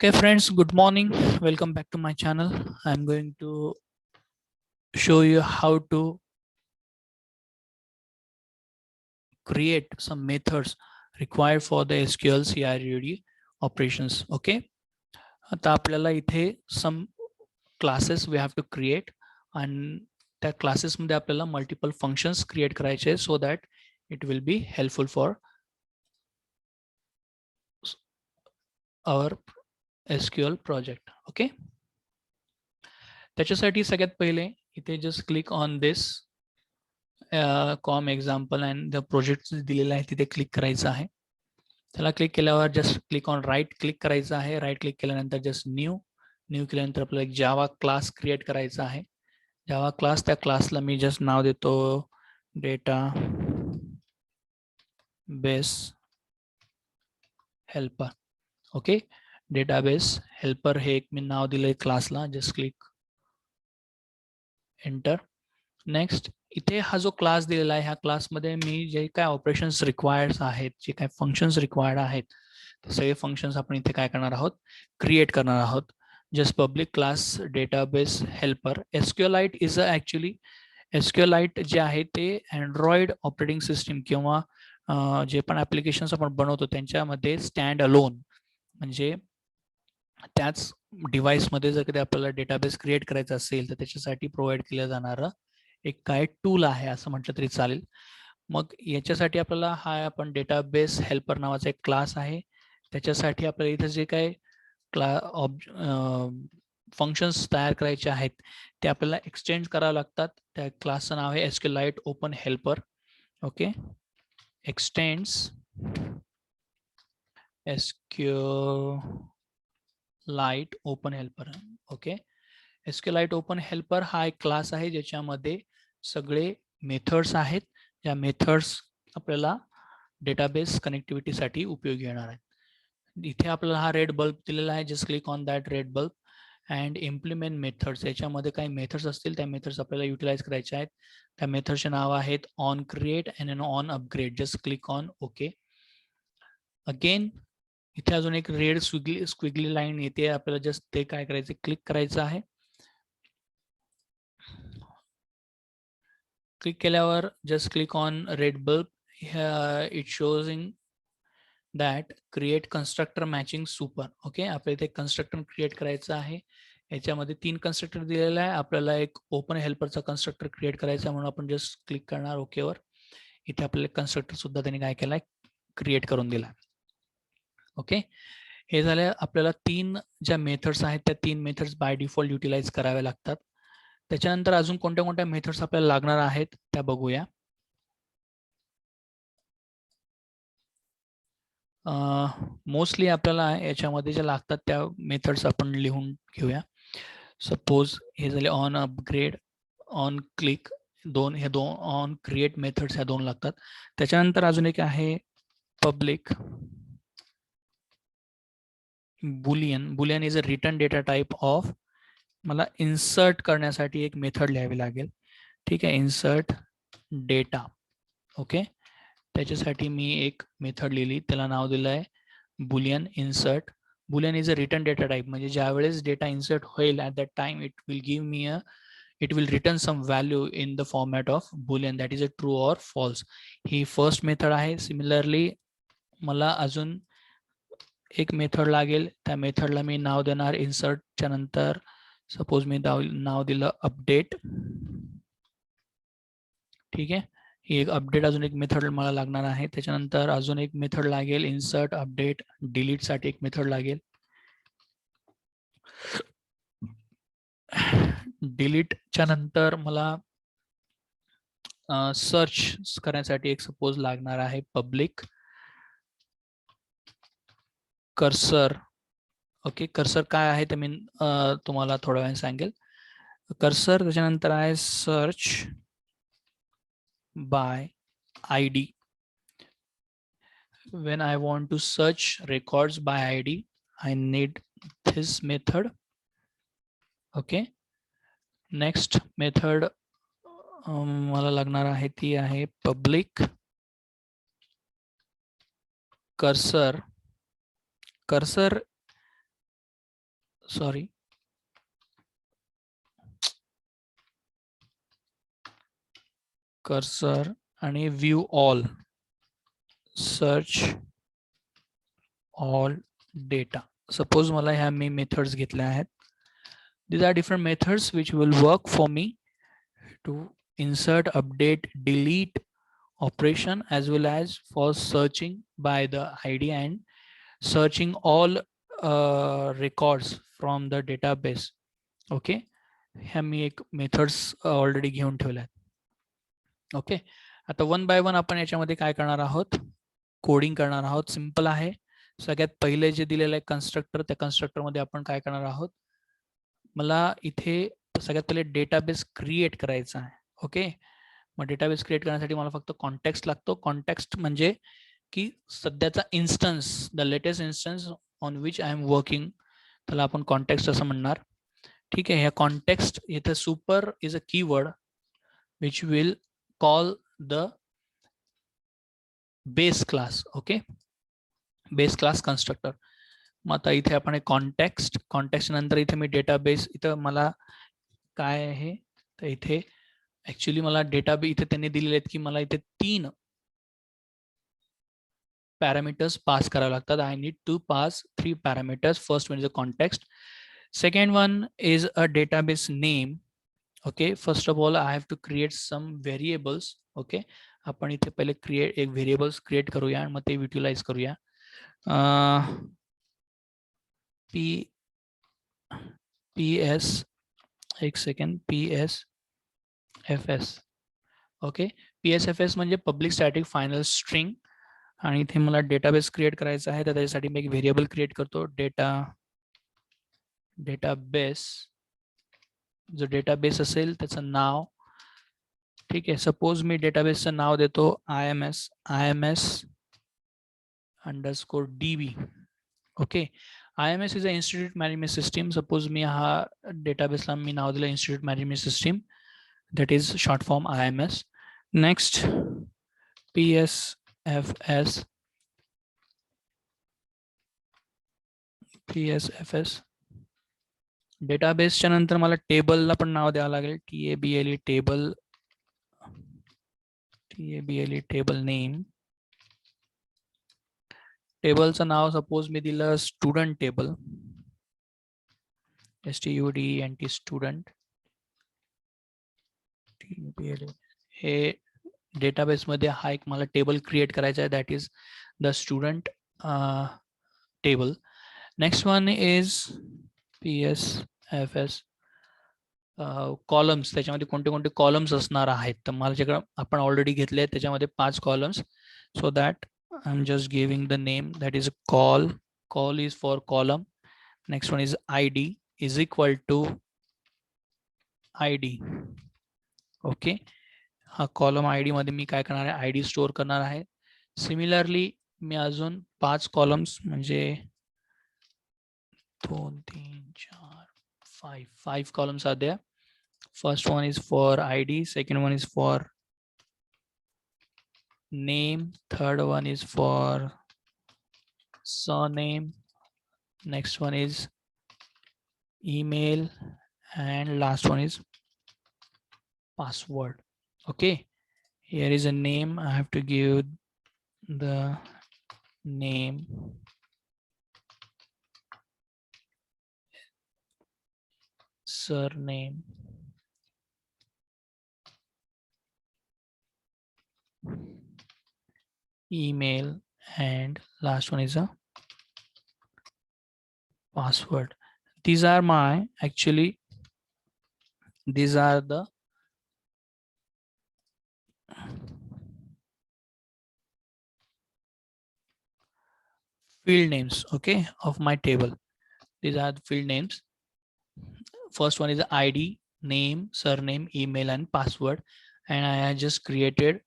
Okay friends, good morning. Welcome back to my channel. I'm going to show you how to create some methods required for the SQL CRUD operations. Okay. आता आपल्याला इथे some classes we have to create and त्या classes मध्ये आपल्याला multiple functions create करायचे so that it will be helpful for our SQL project. Okay. त्याच्यासाठी सगळ्यात पहिले इथे just click on this com example and the project दिलेला आहे तिथे क्लिक करायचं आहे. त्याला क्लिक केल्यावर just click on right click करायचं आहे. राईट क्लिक केल्यानंतर जस्ट न्यू केल्यानंतर आपल्याला एक जावा क्लास क्रिएट करायचा आहे. जावा क्लास, त्या क्लासला मी जस्ट नाव देतो database helper. Okay, database helper हे एक मी नाव दिलंय क्लासला. Just click enter. नेक्स्ट, इथे हा जो क्लास दिलेला आहे ह्या क्लासमध्ये मी जे काय ऑपरेशन्स रिक्वायर्ड आहेत, जे काय फंक्शन्स रिक्वायर्ड आहेत, ते सगळे फंक्शन्स आपण इथे काय करणार आहोत, क्रिएट करणार आहोत. Just public class database helper. SQLite is actually SQLite जे आहे ते अँड्रॉइड ऑपरेटिंग सिस्टीम किंवा जे पण ॲप्लिकेशन्स आपण बनवतो त्यांच्यामध्ये स्टँड अलोन म्हणजे त्याच डिव्हाइसमध्ये जर कधी आपल्याला डेटाबेस क्रिएट करायचा असेल तर त्याच्यासाठी प्रोव्हाइड केलं जाणारं एक काय टूल आहे असं म्हटलं तरी चालेल. मग याच्यासाठी आपल्याला हा आपण डेटाबेस हेल्पर नावाचा एक क्लास आहे. त्याच्यासाठी आपल्याला इथे जे काय फंक्शन्स तयार करायचे आहेत ते आपल्याला एक्सचेंज करावं लागतात. त्या क्लासचं नाव आहे SQLite open helper. Okay, extends SQLite open helper. Okay, SQLite open helper हा एक क्लास आहे ज्याच्यामध्ये सगळे मेथड्स आहेत. ज्या मेथड्स आपल्याला डेटाबेस कनेक्टिव्हिटीसाठी उपयोगी येणार आहेत. इथे आपल्याला हा रेड बल्ब दिलेला आहे. Just click on that red bulb and implement methods. याच्यामध्ये काही मेथड्स असतील त्या मेथड्स आपल्याला युटिलाइज करायच्या आहेत. त्या मेथडचे नाव आहेत on create and on upgrade. Just click on okay. Again इथे अजून एक रेड स्क्विगली लाईन येते. आपल्याला जस्ट ते काय करायचं, क्लिक करायचं आहे. क्लिक केल्यावर just click on red bulb. It shows in that create constructor matching super. Okay, आपल्याला इथे कन्स्ट्रक्टर क्रिएट करायचं आहे. याच्यामध्ये 3 कन्स्ट्रक्टर दिलेला आहे. आपल्याला एक ओपन हेल्परचा कन्स्ट्रक्टर क्रिएट करायचा म्हणून आपण जस्ट क्लिक करणार ओकेवर. इथे आपल्याला कन्स्ट्रक्टर सुद्धा त्यांनी काय केलाय, क्रिएट करून दिला. ओके, हे झालं. आपल्याला 3 ज्या मेथड्स आहेत त्या 3 मेथड्स बाय डिफॉल्ट युटिलाइज कराव्या लागतात. त्याच्यानंतर अजून कोणत्या कोणत्या मेथड्स आपल्याला लागणार आहेत त्या बघूया. मोस्टली आपल्याला याच्यामध्ये ज्या लागतात त्या मेथड्स आपण लिहून घेऊया. सपोज हे झाले ऑन अपग्रेड, ऑन क्लिक, हे दोन ऑन क्रिएट मेथड्स ह्या 2 लागतात. त्याच्यानंतर अजून एक आहे public Boolean. Boolean is a return data type of. मला इन्सर्ट करण्यासाठी एक मेथड लिहावी लागेल. ठीक आहे, इन्सर्ट डेटा. ओके, त्याच्यासाठी मी एक मेथड लिहिली, त्याला नाव दिलं आहे boolean insert. Boolean is a return data type म्हणजे ज्या वेळेस डेटा इन्सर्ट होईल at that time it will return some value in the format of boolean that is a true or false. ही फर्स्ट मेथड आहे. Similarly मला अजून एक method लागेल. त्या मेथडला मी नाव देणार इन्सर्टच्या नंतर. सपोज मी नाव दिलं अपडेट. ठीक आहे, ही एक अपडेट अजून एक मेथड मला लागणार आहे. त्याच्यानंतर अजून एक मेथड लागेल इन्सर्ट अपडेट डिलीट साठी एक मेथड लागेल. डिलीटच्या नंतर मला सर्च करण्यासाठी एक सपोज लागणार आहे पब्लिक कर्सर. ओके, कर्सर काय आहे ते मी तुम्हाला थोड्या वेळाने सांगेल. कर्सर त्याच्यानंतर आहे search by ID. When I want to search records by ID, I need this method. Okay, next method मला लागणार आहे ती आहे public cursor. Cursor sorry, cursor आणि view all, search all data. Suppose मला ह्या मी मेथड्स घेतल्या आहेत. These are different methods which will work for me to insert, update, delete operation, as well as for searching by the ID and searching all records from the database. Okay, ह्या मी एक methods already घेऊन ठेवल्या. Okay, आता one by one आपण याच्यामध्ये काय करणार आहोत, कोडिंग करणार आहोत. सिंपल आहे. सगळ्यात पहिले जे दिलेलं आहे कन्स्ट्रक्टर, त्या कन्स्ट्रक्टर मध्ये आपण काय करणार आहोत, मला इथे सगळ्यात पहिले डेटाबेस क्रिएट करायचा आहे. ओके, मग डेटाबेस क्रिएट करण्यासाठी मला फक्त कॉन्टेक्स्ट लागतो. कॉन्टेक्स्ट म्हणजे की सध्याचा instance, the latest instance on which I am working, त्याला आपण कॉन्टेक्स्ट असं म्हणणार. ठीक आहे, ह्या कॉन्टेक्स्ट इथे super is a keyword which will call the base class. Okay, base class constructor. मग आता इथे आपण कॉन्टेक्स्ट, कॉन्टेक्स्ट नंतर इथे मी डेटाबेस, इथं मला काय आहे तर इथे ऍक्च्युली मला डेटाबेस इथे त्यांनी दिलेले आहेत की मला इथे 3 पॅरामीटर्स पास करावे लागतात. I need to pass 3 parameters. First one is a context, second one is a database name. Okay, first of all I have to create some variables. Okay, आपण इथे पहिले क्रिएट एक व्हेरिएबल्स क्रिएट करूया आणि मग ते utilise करूया. PS, एक second, PSFS. Okay, PSFS म्हणजे पब्लिक स्टॅटिक फायनल स्ट्रिंग. आणि इथे मला डेटाबेस क्रिएट करायचा आहे, तर त्याच्यासाठी मी एक व्हेरिएबल क्रिएट करतो, डेटाबेस. जो डेटाबेस असेल त्याचं नाव. ठीक आहे, सपोज मी डेटाबेसचं नाव देतो IMS _DB. Okay, IMS is a institute management system. Suppose मी हा डेटाबेसला मी नाव दिलं institute management system, that is short form IMS. Next, PSFS. डेटाबेसच्या नंतर मला टेबलला पण नाव द्यावं लागेल, TABLE टेबल नेम. टेबलचं नाव सपोज मी दिलं स्टुडंट टेबल, STUDENT स्टुडंट. हे डेटाबेस मध्ये हा एक मला टेबल क्रिएट करायचा आहे, that is the student table. Next one is PSFS columns. त्याच्यामध्ये कोणते कोणते कॉलम्स असणार आहेत, तर माझ्याकडे आपण ऑलरेडी घेतले आहेत त्याच्यामध्ये 5 columns. So that I am just giving the name, that is call is for column. Next one is ID is equal to ID. Okay, हा कॉलम ID मध्ये मी काय करणार आहे, ID स्टोअर करणार आहे. सिमिलरली मी अजून 5 कॉलम्स म्हणजे 2 3 4 5 columns are there. First one is for ID, second one is for name, third one is for surname, next one is email, and last one is password. Okay, here is a name. I have to give the name, surname, email, and last one is a password. These are my, actually these are the field names, okay, of my table. These are the field names. First one is ID, name, surname, email, and password, and I have just created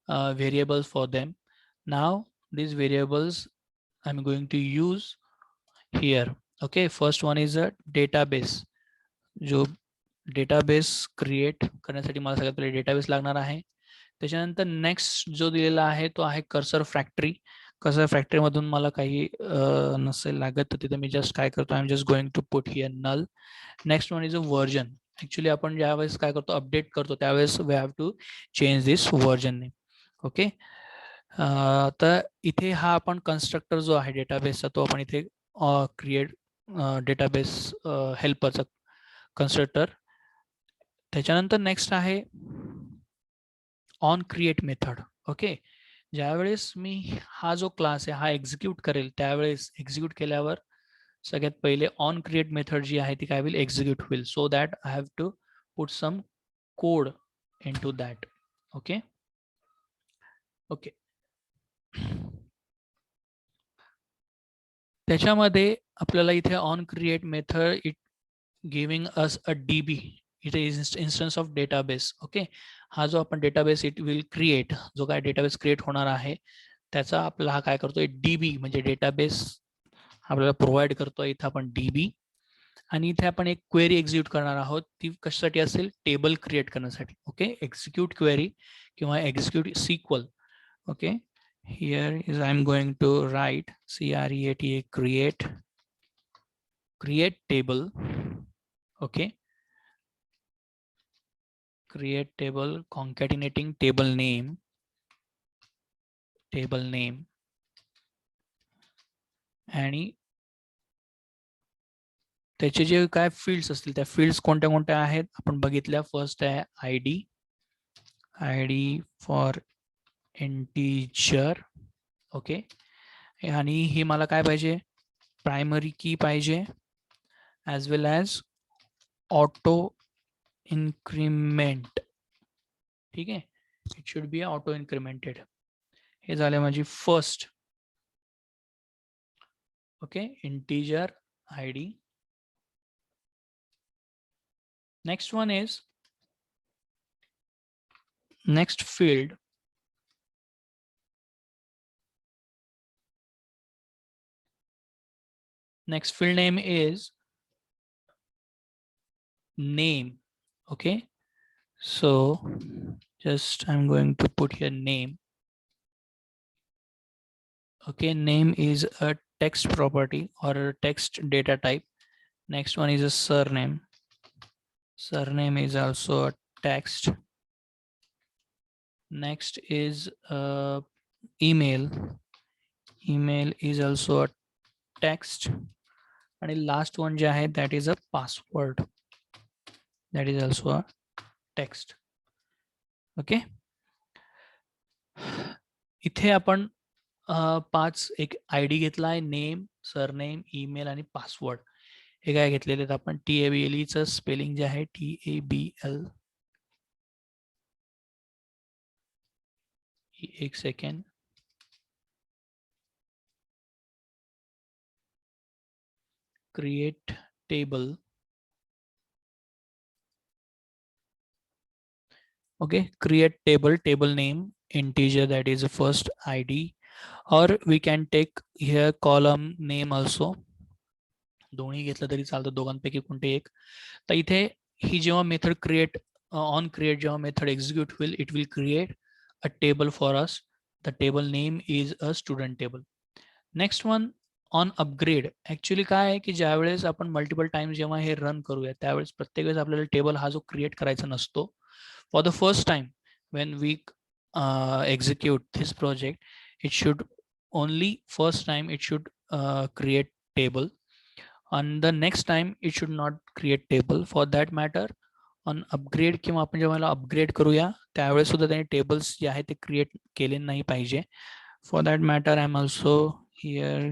variables for them. Now these variables I'm going to use here. Okay, first one is a database. जो database create करण्यासाठी मला सगळ्यात पहिले database लागणार आहे. त्याच्यानंतर next जो दिलेला आहे तो आहे कर्सर फॅक्टरी. कसं आहे फॅक्टरीमधून मला काही नसेल लागत तर तिथे मी जस्ट काय करतो, I am just going to put here null. Next one is a version. Actually आपण ज्यावेळेस काय करतो, अपडेट करतो, त्यावेळेस we have to change this version name. Okay, तर इथे हा आपण कन्स्ट्रक्टर जो आहे डेटाबेसचा तो आपण इथे क्रिएट डेटाबेस हेल्परचा कन्स्ट्रक्टर. त्याच्यानंतर नेक्स्ट आहे ऑन क्रिएट मेथड. ओके, ज्यावेळेस मी हा जो क्लास आहे हा एक्झिक्यूट करेल त्यावेळेस एक्झिक्यूट केल्यावर सगळ्यात पहिले ऑन क्रिएट मेथड जी आहे ती काय होईल, एक्झिक्यूट होईल. So that I have to put some code in to that. Okay okay, त्याच्यामध्ये आपल्याला इथे on create method it giving us a DB, it is instance of database. Okay, हा जो आपण डेटाबेस इट विल क्रिएट, जो काय database create होणार आहे त्याचा आपला हा काय करतोय डीबी म्हणजे डेटाबेस आपल्याला प्रोव्हाइड करतोय. इथं आपण डीबी आणि इथे आपण एक क्वेरी एक्झिक्यूट करणार आहोत. ती कशासाठी असेल, टेबल क्रिएट करण्यासाठी. ओके, एक्झिक्यूट क्वेरी किंवा execute SQL. Okay, here is I am going to write create table. Okay, create table concatenating table name आणि त्याचे जे काय फील्ड्स असतील त्या फील्ड्स कोणत्या कोणत्या आहेत आपण बघितल्या. फर्स्ट आहे आयडी फॉर इंटीजर. ओके, आणि ही मला काय पाहिजे, प्रायमरी की पाहिजे as well as auto increment. ठीक आहे, इट शुड बी ऑटो इन्क्रीमेंटेड. हे झाले माझी first. Okay, integer ID. Next one is next field name is name. Okay, so just I'm going to put here name. Okay, name is a text property or a text data type. Next one is a surname. Surname is also a text. Next is email. Email is also a text. And the last one जे आहे that is a password. That is also a text. Okay, इथे आपण 5 एक ID घेतलाय, name, surname, email आणि password. हे काय घेतलेले आहेत आपण, TABLE चं स्पेलिंग जे आहे TABL. एक second, create table. okay, create table name integer, that is the first ID, or we can take here column name also. दोन्ही घेतलं तरी चालतं, दोघांपैकी कोणते एक. तर इथे ही जेव्हा मेथड क्रिएट ऑन क्रिएट जेव्हा मेथड एक्झिक्यूट होईल, it will create a table for us. The table name is a student table. Next one on upgrade. Actually काय आहे की ज्यावेळेस आपण मल्टिपल टाइम्स जेव्हा हे रन करूया त्यावेळेस प्रत्येक वेळेस आपल्याला टेबल हा जो क्रिएट करायचा नसतो. For the first time when we execute this project, it should only first time it should create table. On the next time it should not create table. For that matter on upgrade किंवा आपण जेव्हा upgrade करूया त्यावेळेस सुद्धा त्याने tables जे आहे ते create केले नाही पाहिजे. For that matter I am also here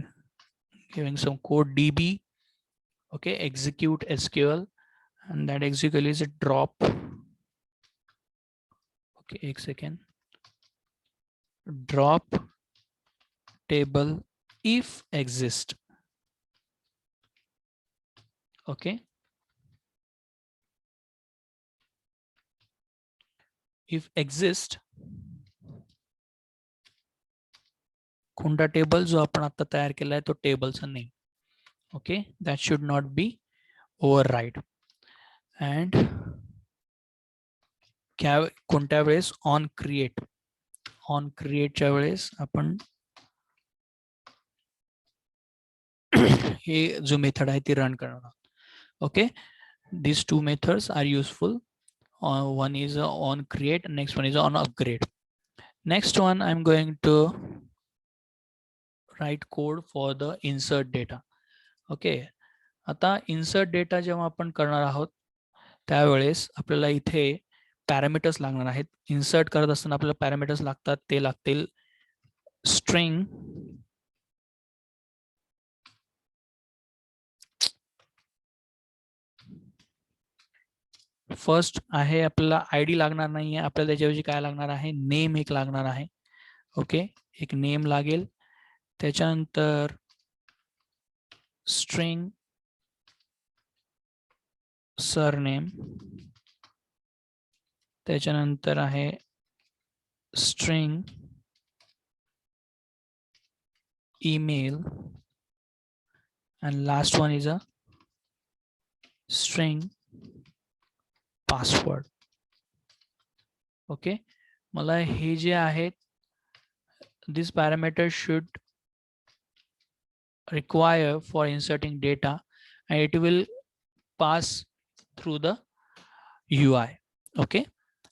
giving some code db. Okay, execute SQL and that execute is a drop. Okay, एक second, drop table if exist. Okay, if exist कोणता table जो आपण आता तयार केला आहे तो टेबलचा name. Okay, that should not be override. and कोणत्या वेळेस ऑन क्रिएटच्या वेळेस आपण हे जो मेथड आहे ती रन करणार आहोत. Okay, these two methods are useful. One is on create, next one is on upgrade. Next one, I'm going to write code for the insert data. Okay, आता insert data जेव्हा आपण करणार आहोत त्यावेळेस आपल्याला इथे पॅरामीटर्स लागणार आहेत. इन्सर्ट करत असताना आपल्याला पॅरामीटर्स लागतात, ते लागतील स्ट्रिंग फर्स्ट आहे, आपल्याला आयडी लागणार नाहीये, आपल्याला त्याच्याऐवजी काय लागणार आहे, नेम एक लागणार आहे. ओके, एक नेम लागेल, त्याच्यानंतर स्ट्रिंग सरनेम, त्याच्यानंतर आहे string email, and last one is a string password. Okay, मला हे जे आहेत, this parameter should require for inserting data and it will pass through the UI. Okay,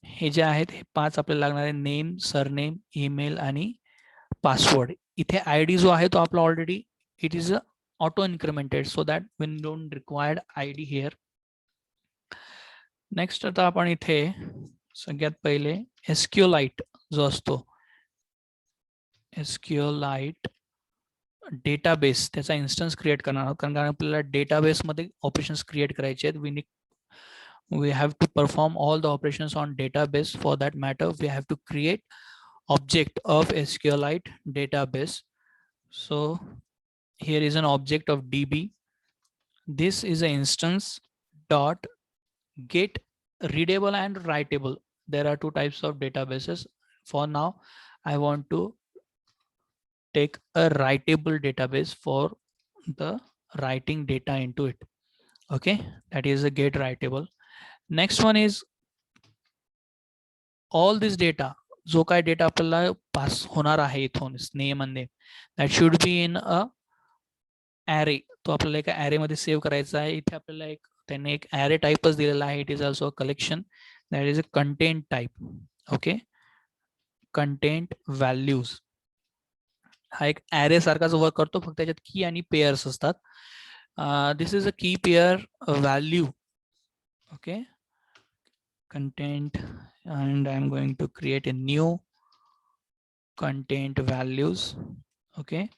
हे जे आहेत हे 5 आपल्याला लागणार आहे, नेम, सरनेम, ईमेल आणि पासवर्ड. इथे आयडी जो आहे तो आपला already it is auto incremented so that we don't require ID here. Next आता आपण इथे सगळ्यात पहिले SQLite जो असतो, SQLite डेटाबेस, त्याचा इन्स्टन्स क्रिएट करणार आहोत, कारण आपल्याला डेटाबेस मध्ये ऑपरेशन्स क्रिएट करायचे आहेत. we have to perform all the operations on database. For that matter, we have to create object of SQLite database. So here is an object of DB. This is an instance dot get readable and writable. There are two types of databases. For now, I want to take a writable database for the writing data into it. Okay, that is a get writable. Next one is all this data, जो काय data आपल्याला पास होणार आहे इथून name आणि name, that should be in a array. तो आपल्याला एका array मध्ये सेव्ह करायचा आहे. इथे आपल्याला एक त्यांनी एक array टाइपच दिलेला आहे. It is also a collection, that is a content type. Okay, content values हा एक array सारखाच वर्क करतो, फक्त त्याच्यात की आणि पेअर्स असतात. This is a key pair value. Okay, content, and I'm going to create a new content values. Okay,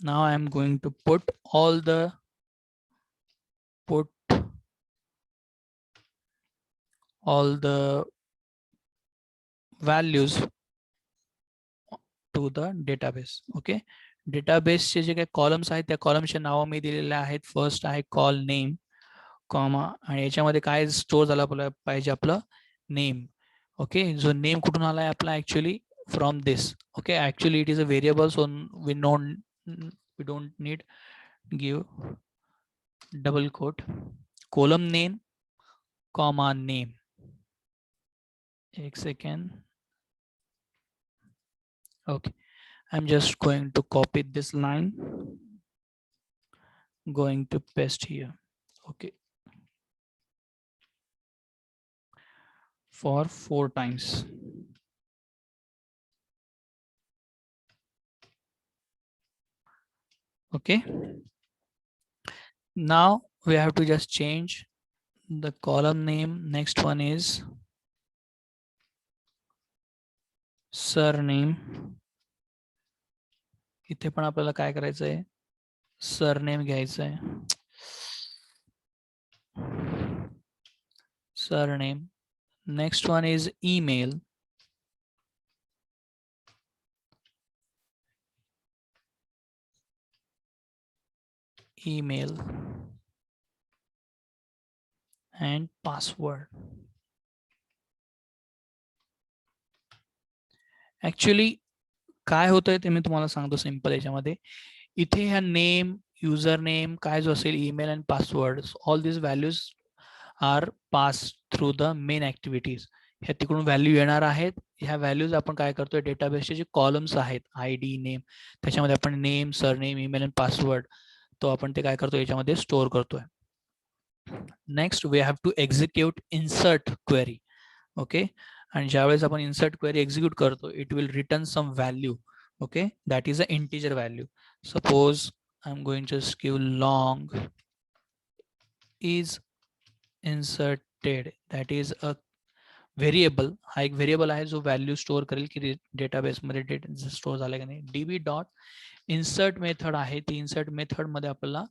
now I'm going to put all the values to the database. Okay, database चे जे काही columns आहेत त्या कॉलमचे नाव मी दिलेले आहेत. First आहे call name, comma, आणि याच्यामध्ये काय स्टोर झाला पाहिजे, आपलं नेम. ओके, जो नेम कुठून आलाय आपला, actually from this. Okay, actually it is a variable, so we don't need give double quote. Column name comma name. एक second. Okay, I'm just going to copy this line, going to paste here. Okay, for 4 times. Okay, now we have to just change the column name. Next one is surname. इथे पण आपल्याला काय करायचं आहे, surname घ्यायचं आहे. Surname. Next one is email. Email and password. Actually काय होतंय ते मी तुम्हाला सांगतो सिंपल. याच्यामध्ये इथे ह्या नेम, युजर नेम, काय जो असेल, email and password, all this values are pass through the main activities. ह्या तिकडून व्हॅल्यू येणार आहेत. ह्या व्हॅल्यूज आपण काय करतोय, डेटाबेसचे जे कॉलम्स आहेत, आय डी, नेम, त्याच्यामध्ये आपण name, surname, email and password तो आपण ते काय करतो याच्यामध्ये स्टोअर करतोय. Next we have to execute insert query. Okay, आणि ज्यावेळेस आपण इन्सर्ट क्वेरी एक्झिक्यूट करतो it will return some value. Okay, that is a integer value. Suppose I am going to give long is inserted, that is a variable. हा एक variable आहे जो value store करेल की डेटाबेस मध्ये data store झाला की नाही. डीबी डॉट इन्सर्ट मेथड आहे, ती इन्सर्ट मेथड मध्ये आपल्याला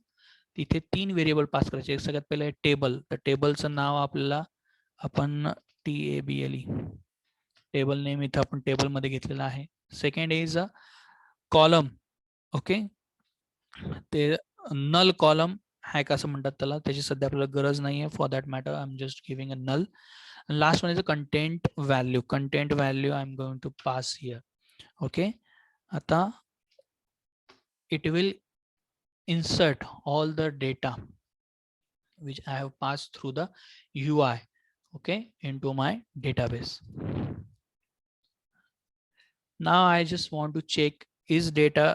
तिथे 3 व्हेरिएबल पास करायचे. सगळ्यात पहिले टेबल, तर टेबलचं नाव आपल्याला आपण TABLE टेबल नेम इथं आपण टेबल मध्ये घेतलेला आहे. Second is a column. Okay, ते नल कॉलम हॅक असं म्हणतात त्याला, त्याची सध्या आपल्याला गरज नाही आहे. For that matter I am just giving a null. Last one is a content value. Content value I am going to pass here. Okay, आता it will insert all the data which I have passed through the UI, okay, into my database. Now I just want to check is data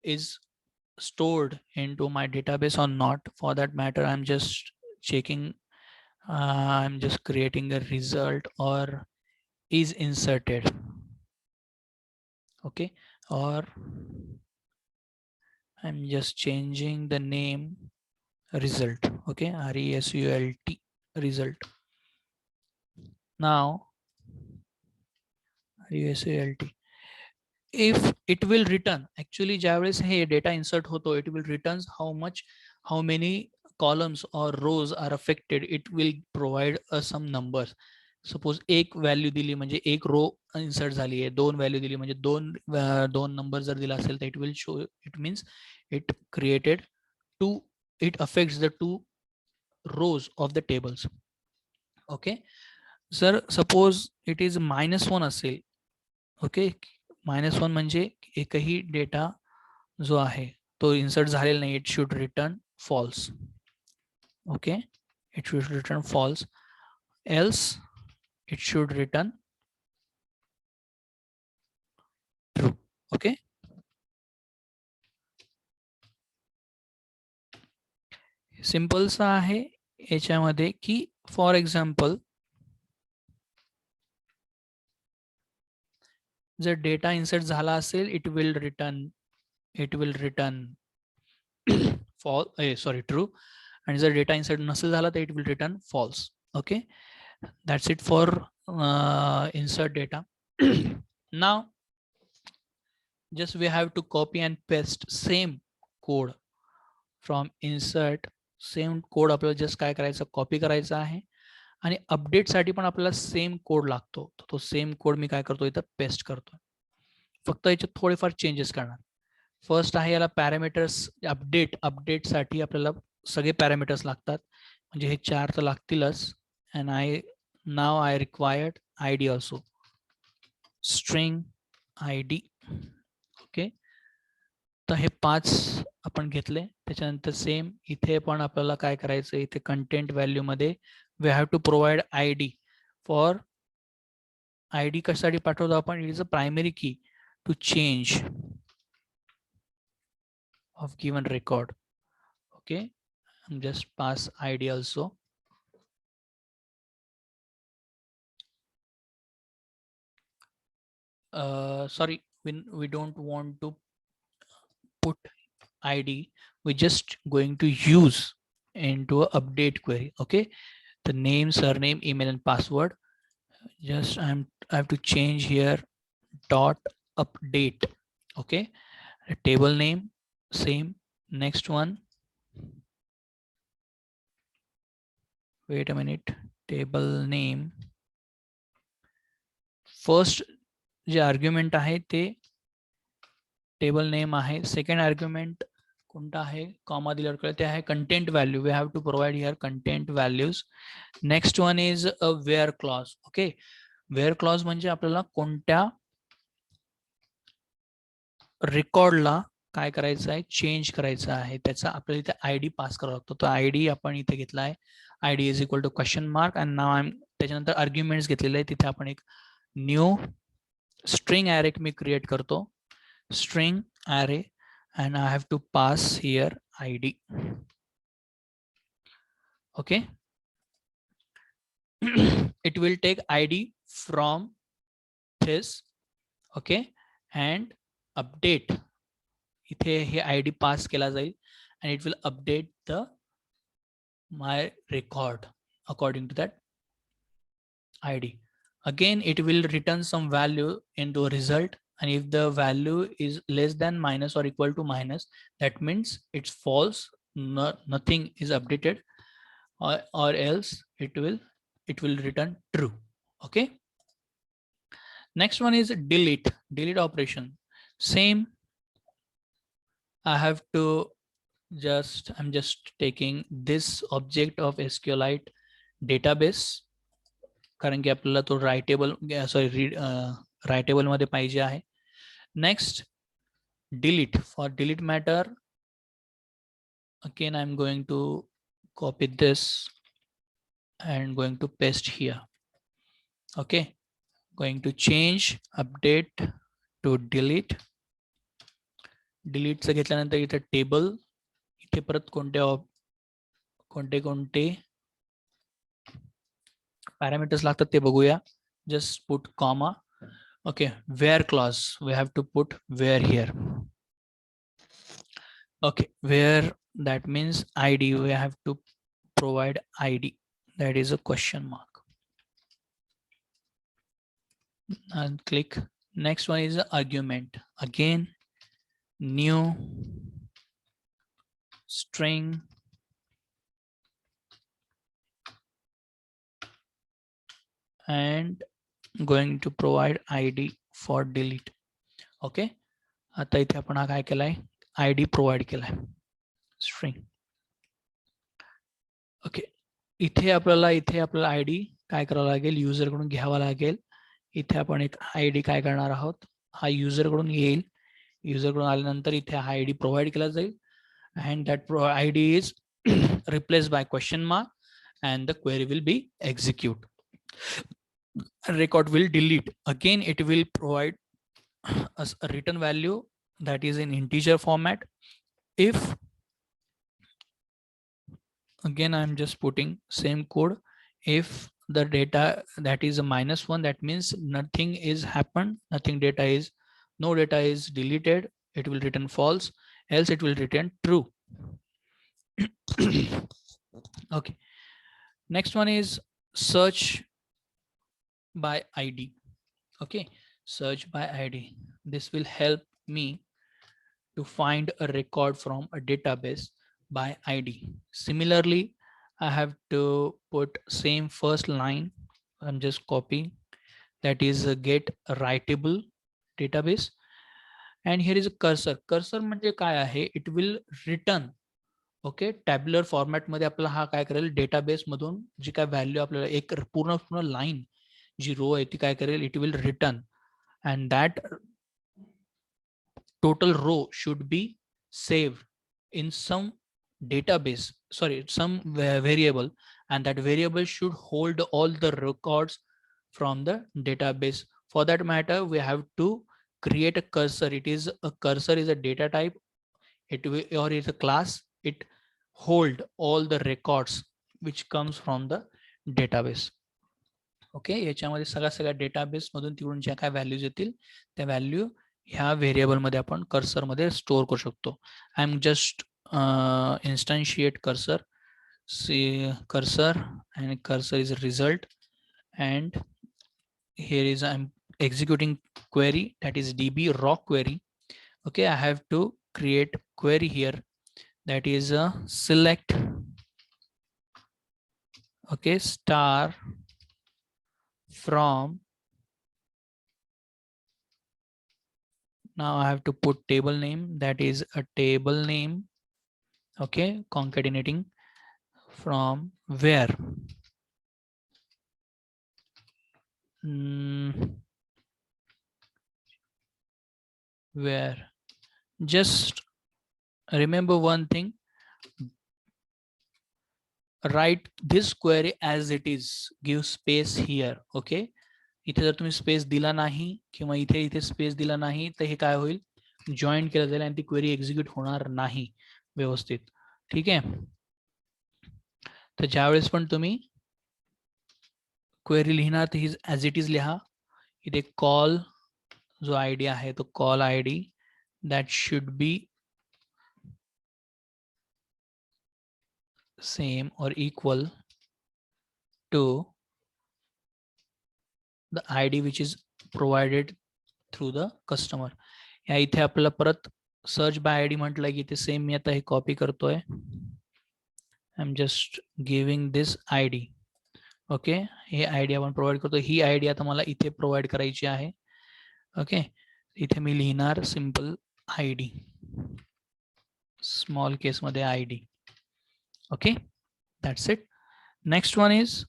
is stored into my database or not. For that matter I'm just checking, I'm just creating a result or is inserted. Okay, or I'm just changing the name result. Okay, RESULT result. Now RESULT, if it will return, actually ज्यावेळेस हे data insert होतो it will returns how many columns or rows are affected. It will provide some numbers. Suppose एक value दिली म्हणजे एक row insert झाली आहे, 2 value दिली म्हणजे दोन नंबर जर दिला असेल तर it will show, it means it created two, it affects the 2 rows of the tables. Okay, sir suppose it is -1 असेल. ओके, -1 म्हणजे एकही डेटा जो आहे तो इन्सर्ट झालेला नाही. It should return false. Okay, it should return false, else it should return true. Okay, सिंपलसा आहे याच्यामध्ये की फॉर एक्झाम्पल जर डेटा इन्सर्ट झाला असेल इट विल रिटर्न ट्रू, आणि जर डेटा इन्सर्ट नसेल झाला तर it will return false. Okay, that's it for insert data. Now just we have to copy and paste same code from insert. Same code आपल्याला just काय करायचं, copy करायचा आहे, आणि अपडेट साठी पण आपल्याला सेम कोड लागतो. तो सेम कोड मी काय करतो इथं पेस्ट करतो. फक्त याच्यात थोडेफार चेंजेस करणार. फर्स्ट आहे याला पॅरामीटर्स. अपडेट साठी आपल्याला सगळे पॅरामीटर्स लागतात, म्हणजे हे 4 तर लागतीलच. and now I required ID also, string ID. Okay, तर हे 5 आपण घेतले. त्याच्यानंतर सेम इथे पण आपल्याला काय करायचं, इथे कंटेंट व्हॅल्यू मध्ये we have to provide ID. For ID कशासाठी पाठवतो आपण, it is a primary key to change of given record. Okay, just pass ID also. Sorry, we don't want to put ID, we just going to use into a update query. Okay, the name, surname, email and password. Just I have to change here dot update. Okay, the table name same. Next one, wait a minute, table name first जे argument आहे ते table name आहे. Second argument कोणता आहे, comma दिल्यावर कळते, ते आहे content value. We have to provide here content values. Next one is a where clause. Okay, where clause म्हणजे आपल्याला कोणत्या रेकॉर्डला काय करायचं आहे, चेंज करायचं आहे, त्याचा आपल्याला इथे ID पास करावा लागतो. तो ID आपण इथे घेतला आहे, ID is equal to question mark and नाव. त्याच्यानंतर आर्ग्युमेंट्स घेतलेले आहे, तिथे आपण एक न्यू स्ट्रिंग ॲरे मी क्रिएट करतो. String array and I have to pass here ID. Okay. It will take ID from this. Okay, and update. इथे हे ID pass केला जाईल and it will update the my record according to that ID. Again, it will return some value into a result, and if the value is less than minus or equal to minus, that means it's false. Nothing is updated, or else it will return true. Okay. Next one is delete operation. Same. I have to I'm just taking this object of SQLite database, कारण की आपल्याला तो writable writable मध्ये पाहिजे आहे. Next delete. For delete matter, again I'm going to copy this and going to paste here. Okay, going to change update to delete. delete चं घेतल्यानंतर इथे टेबल, इथे परत कोणते पॅरामीटर्स लागतात ते बघूया. Just put comma. Okay, where clause, we have to put where here. Okay, where, that means ID, we have to provide ID, that is a question mark, and click. Next one is the argument. Again, new string and going to provide ID for delete. Okay, आता इथे आपण हा काय केलाय, ID provide केलाय string. Okay, इथे आपल्याला ID काय करावं लागेल, युजर कडून घ्यावा लागेल. इथे आपण एक ID काय करणार आहोत, हा युजर कडून येईल. युजर कडून आल्यानंतर इथे हा ID प्रोव्हाइड केला जाईल, and that ID is replaced by question mark, and the query will be execute. Record will delete. Again, it will provide us a return value that is in integer format. If, again I'm just putting same code, if the data that is a -1, that means nothing is happened, no data is deleted, it will return false, else it will return true. Okay, next one is search by ID. Okay, search by ID. This will help me to find a record from a database by ID. Similarly, I have to put same first line. I'm just copying, that is a get a writable database, and here is a cursor. Cursor म्हणजे काय आहे, it will return. Okay, tabular format मध्ये आपल्याला हा काय करेल, database मधून जी काय व्हॅल्यू आपल्याला एक पूर्ण लाईन जी रो आहे ती काय करेल, it will return, and that total row should be saved in some database, some variable, and that variable should hold all the records from the database. For that matter, we have to create a cursor. Cursor is a data type, or is a class. It hold all the records which comes from the database. Okay, याच्यामध्ये सगळ्या database मधून तिकडून ज्या काय values येतील त्या value ह्या variable मध्ये आपण कर्सर मध्ये स्टोअर करू शकतो. I am just instantiate cursor, cursor, and cursor is a result, and here is I'm executing query, that is db raw query. Okay, I have to create query here, that is a select, okay, star from, now I have to put table name, that is a table name. Okay, concatenating from where, where, just remember one thing, write this query as it is, give space here. Okay, इथे जर तुम्ही space दिला नाही किंवा इथे space दिला नाही तर हे काय होईल, जॉईन केलं जाईल आणि ती क्वेरी एक्झिक्यूट होणार नाही व्यवस्थित. ठीक आहे. तर ज्यावेळेस पण तुम्ही क्वेरी लिहिणार तर ही ॲज इट इज लिहा. इथे कॉल जो आय डी आहे तो call I D that should be same or equal to the I D which is provided through the customer. या इथे आपल्याला परत सर्च बाय आय डी म्हटलं की इथे सेम मी आता हे कॉपी करतोय. I am just giving this I D. Okay, हे आय डी आपण प्रोव्हाइड करतो. ही आय डी आता मला इथे प्रोव्हाइड करायची आहे. ओके, इथे मी लिहिणार सिंपल आय डी, स्मॉल केसमध्ये I D. Okay, that's it. Next one is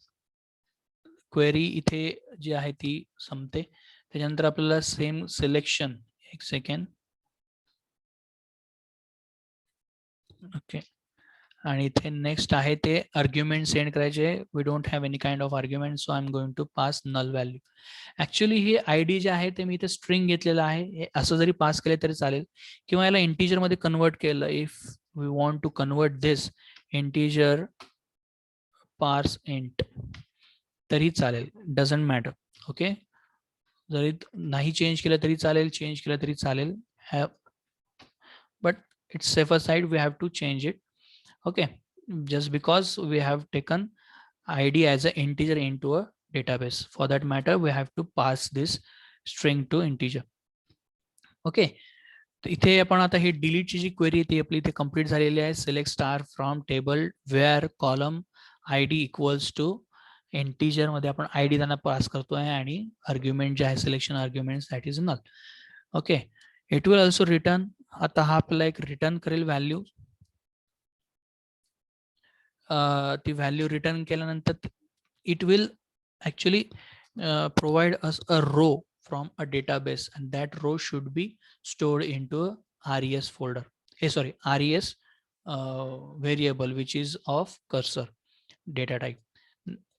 query इथे जी आहे ती संपते. त्याच्यानंतर आपल्याला सेम सिलेक्शन, एक सेकंड. ओके, आणि इथे नेक्स्ट आहे ते आर्ग्युमेंट सेंड करायचे. We don't have any kind of argument, so I am going to pass null value. Actually हे आय डी जे आहे ते मी इथे स्ट्रिंग घेतलेलं आहे. हे असं जरी पास केले तरी चालेल, किंवा याला इंटिजर मध्ये कन्वर्ट केलं. If we want to convert this integer parse int तरी चालेल, डझंट मॅटर. ओके, जरी नाही चेंज केलं तरी चालेल, चेंज केलं तरी चालेल, but it's safer side, we have to change it. Okay, just because we have taken id as an integer into a database, for that matter we have to pass this string to integer. Okay, तर इथे आपण आता ही delete ची जी query ती आपली इथे complete झालेली आहे. Select star from table where column id equals to integer मध्ये आपण id त्यांना पास करतोय आणि आर्ग्युमेंट जे आहे selection argument that is null. Okay, it will also return. आता हा आपला एक रिटर्न करेल व्हॅल्यू. ती व्हॅल्यू रिटर्न केल्यानंतर it will actually provide us a row from a database and that row should be stored in to RES folder. Sorry, RES variable which is of cursor data type.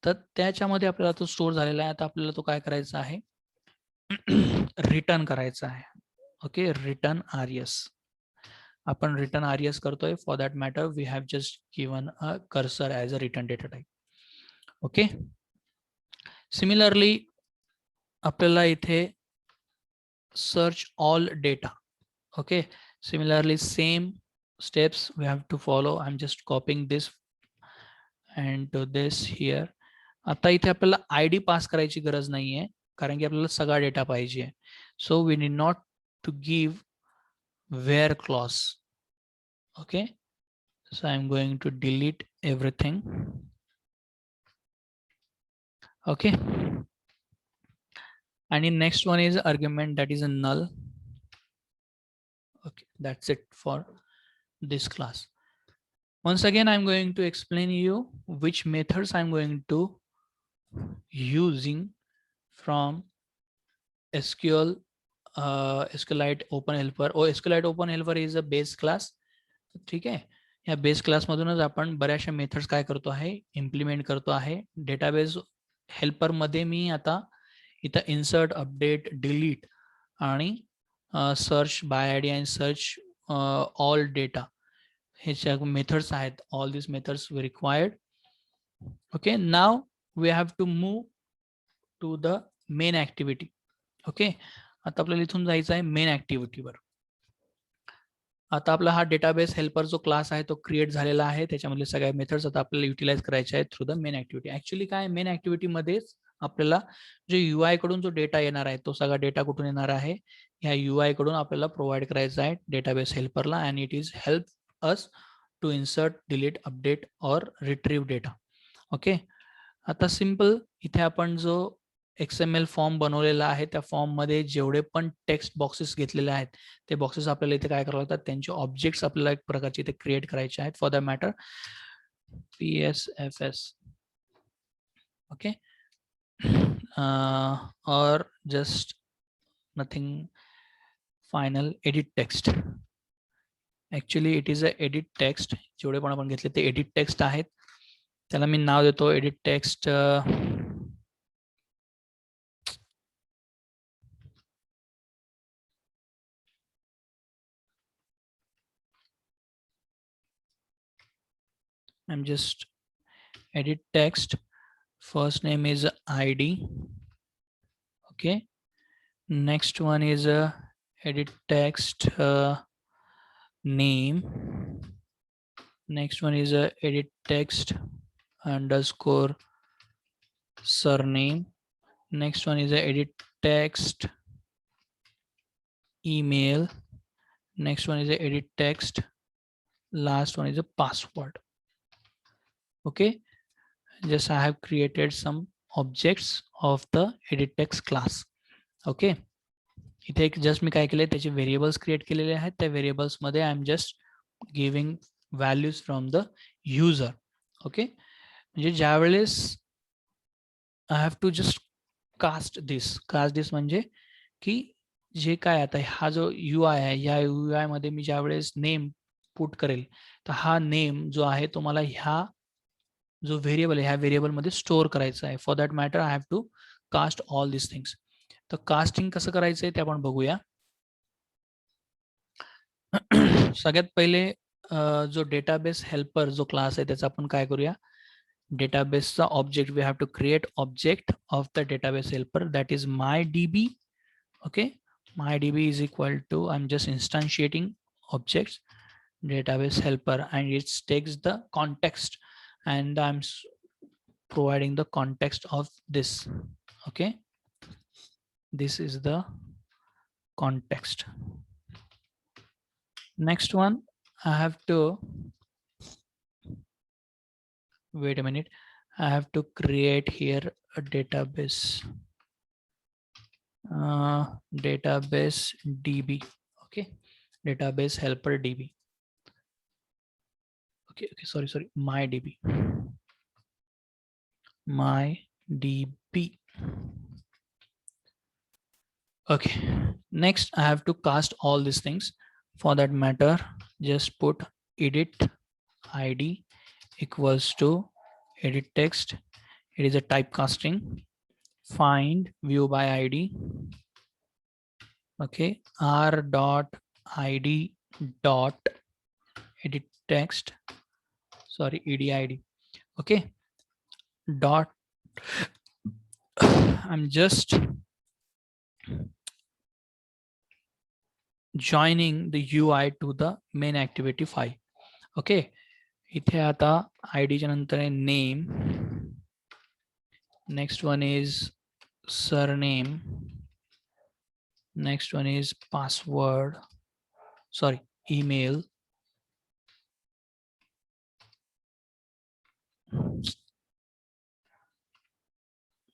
तर त्याच्यामध्ये आपल्याला तो store झालेला आहे. आता आपल्याला तो काय करायचा आहे, रिटर्न करायचा आहे. Okay, return RES. आपण रिटर्न RES करतोय. For that matter we have just given a cursor as a return data type. Okay, similarly आपल्याला इथे search all data. Okay, similarly same steps we have to follow. I'm just copying this and to this here. आता इथे आपल्याला ID पास करायची गरज नाहीये, कारण की आपल्याला सगळा डेटा पाहिजे. So we need not to give where clause. Okay, so I'm going to delete everything. Okay, and in next one is argument that is a null. Okay, that's it for this class. Once again, I'm going to explain you which methods I'm going to using from SQL SQLite Open Helper. or SQLite Open Helper is a base class. ठीक आहे, या base class मधूनच आपण बऱ्याचशा methods काय करतो आहे, implement करतो आहे. डेटाबेस हेल्पर मध्ये मी आता इथं इन्सर्ट, अपडेट, डिलीट आणि सर्च बाय आय डी आणि सर्च ऑल डेटा हे ज्या मेथड्स आहेत, all this methods we required. Okay, now we have to move to the main activity. Okay, आता आपल्याला इथून जायचं आहे मेन ऍक्टिव्हिटीवर. आता आपला हा डेटाबेस हेल्पर जो क्लास आहे तो क्रिएट झालेला आहे. त्याच्यामधले सगळ्या मेथड्स आता आपल्याला युटिलाइज करायचे आहेत through the main activity. Actually काय, मेन ऍक्टिव्हिटीमध्येच आपल्याला जो UI कडून जो डेटा येणार आहे तो सगळा डेटा कुठून येणार आहे, ह्या UI कडून आपल्याला प्रोव्हाइड करायचा आहे डेटाबेस हेल्परला. And it is help us to insert, delete, update or retrieve data. Okay, आता सिंपल इथे आपण जो XML फॉर्म बनवलेला आहे त्या फॉर्म मध्ये जेवढे पण टेक्स्ट बॉक्सेस घेतलेले आहेत ते बॉक्सेस आपल्याला इथे काय करावं लागतात, त्यांचे ऑब्जेक्ट्स आपल्याला एक प्रकारचे इथे क्रिएट करायचे आहेत. For the matter PSFS. Okay, or just nothing final edit text. Actually it is a edit text. जेवढे पण आपण घेतले ते एडिट टेक्स्ट आहेत. त्याला मी नाव देतो edit text I'm just edit text. First name is ID. Okay. Next one is edit text name. Next one is edit text underscore surname. Next one is edit text email. Next one is edit text. Last one is a password. Okay, just I have created some objects of the edit text class. Okay, इथे just मी काय केले त्याचे variables create केलेले आहेत. त्या variables मध्ये I am just giving values from the user. Okay, म्हणजे ज्या वेळेस I have to just cast this म्हणजे की जे काय आता हा जो UI आहे, या UI मध्ये मी ज्या वेळेस नेम पुट करेल तर हा नेम जो आहे तो मला ह्या जो व्हेरिएबल आहे ह्या व्हेरिएबल मध्ये स्टोअर करायचा आहे. For that matter I have to cast all this things. तर कास्टिंग कसं करायचंय ते आपण बघूया. सगळ्यात पहिले जो डेटाबेस हेल्पर जो क्लास आहे त्याचा आपण काय करूया. डेटाबेसचा object we have to create object of the database helper that is MyDB. Okay, MyDB is equal to, I'm just instantiating objects database helper and it takes the context and I'm providing the context of this. Okay, this is the context. Next one, I have to wait a minute. I have to create here a database database DB. Okay, database helper DB. Okay, sorry, MyDB. Okay, next I have to cast all these things. For that matter, just put edit ID equals to edit text. It is a typecasting. Find view by ID. Okay, r dot id dot edit text. Sorry, edid. Okay, dot. I'm just joining the UI to the main activity file. Okay, इथे आता ID च्या नंतर आहे name. Next one is surname. Next one is password. Sorry, email.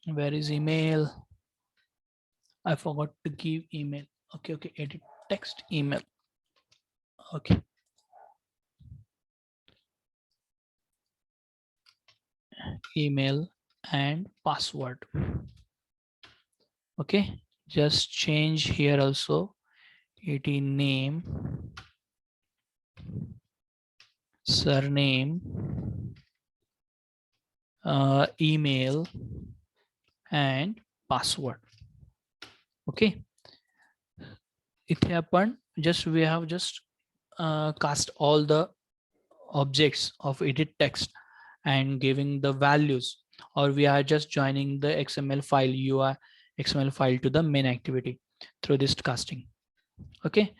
Where is email? I forgot to give email. Okay, edit text email. Okay, email and password. Okay, just change here also. It is name, surname, email and password. Okay, इथे आपण we have just cast all the objects of edit text and giving the values, or we are just joining the XML file UI XML file to the main activity through this casting. Okay,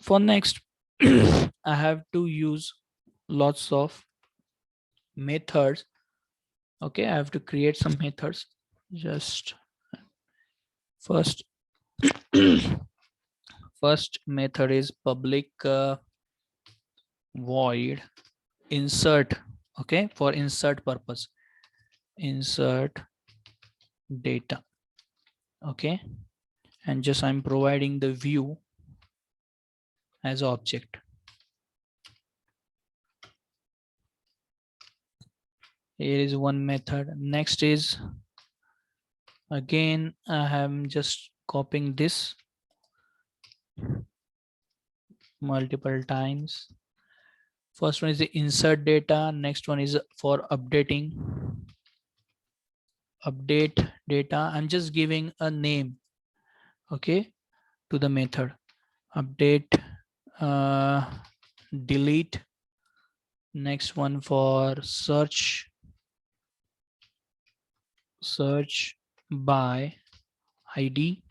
for next I have to use lots of methods. Okay, I have to create some methods. Just first first method is public void insert. Okay, for insert purpose, insert data. Okay, and just I'm providing the view as object. Here is one method. Next is again I am just copying this multiple times. First one is the insert data. Next one is for updating. Update data. I'm just giving a name, okay, to the method. Update, delete Next one for search by ID.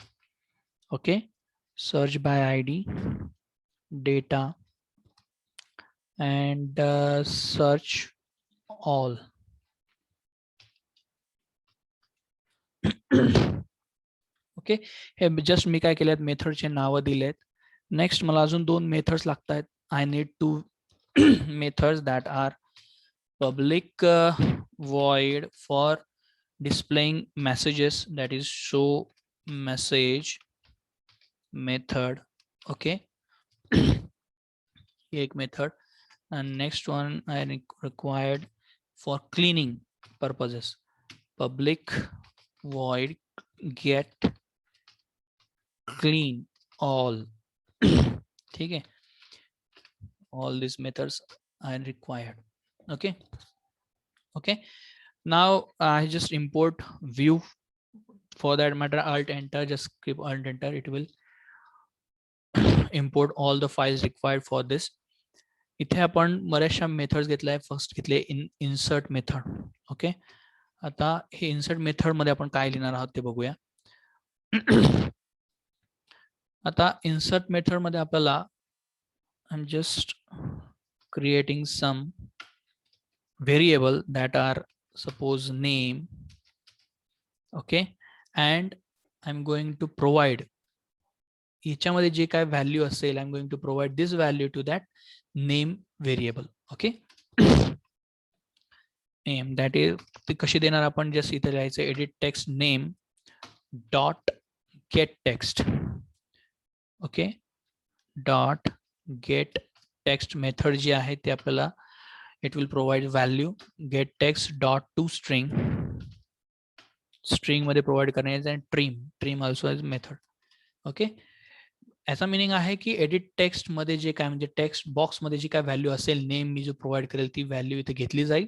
Okay, search by ID, data, and search all. Okay, हे just मी काय केलेत, मेथडचे नावं दिलेत. Next मला अजून 2 methods लागतात. I need 2 methods that are public void for displaying messages, that is show message method. Okay, एक method, and next one I required for cleaning purposes, public void get clean all. ठीक है, all these methods are required. Okay, okay, now I just import view. For that matter, alt enter, just keep alt enter, it will import all the files required for this. इथे आपण बऱ्याचशा methods घेतल्या. First घेतले insert method. Okay, आता हे insert method मध्ये आपण काय लिहिणार आहोत ते बघूया. आता इन्सर्ट मेथड मध्ये आपल्याला I am just creating some variable that are suppose name. Okay, and I'm going to provide याच्यामध्ये जे काय व्हॅल्यू असेल, I am going to provide this value to that name variable. Okay, name that is ती कशी देणार आपण, just इथे लिहायचं edit text name dot get text. Okay, dot get text method जी आहे ते आपल्याला it will provide value get text dot to string. String मध्ये प्रोव्हाइड करण्याचं आणि trim also as method. Okay, ऐसा मीनिंग आहे की एडिट टेक्स्ट मध्ये जे काय म्हणजे टेक्स्ट बॉक्स मध्ये जी काय व्हॅल्यू असेल नेम मी जो प्रोव्हाइड करेल ती व्हॅल्यू इथे घेतली जाईल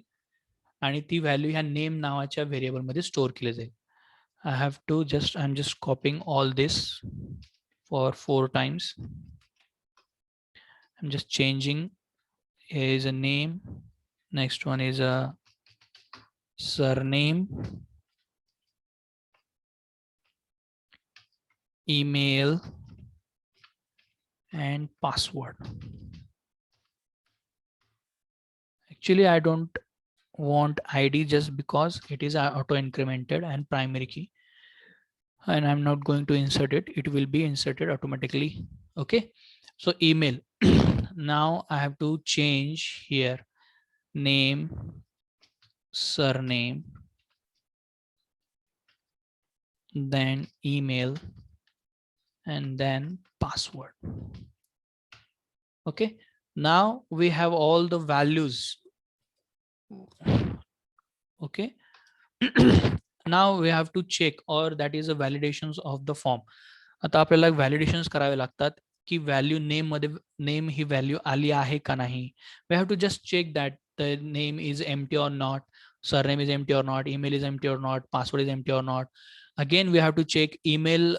आणि ती व्हॅल्यू ह्या नेम नावाच्या व्हेरिएबल मध्ये स्टोअर केली जाईल. I have to just I am just copying all this for 4 times. I'm just changing. Here is a name, next one is a surname, email, and password. Actually I don't want ID just because it is auto incremented and primary key, and I'm not going to insert it. It will be inserted automatically. Okay, so email. Now I have to change here name, surname, then email, and then password. Okay, now we have all the values. Okay, now we have to check, or that is a validations of the form. आता आपल्याला व्हॅलिडेशन्स करावे लागतात की value name मध्ये name ही value आली आहे का नाही. We have to just check that the name is empty or not, surname is empty or not, email is empty or not, password is empty or not. Again we have to check email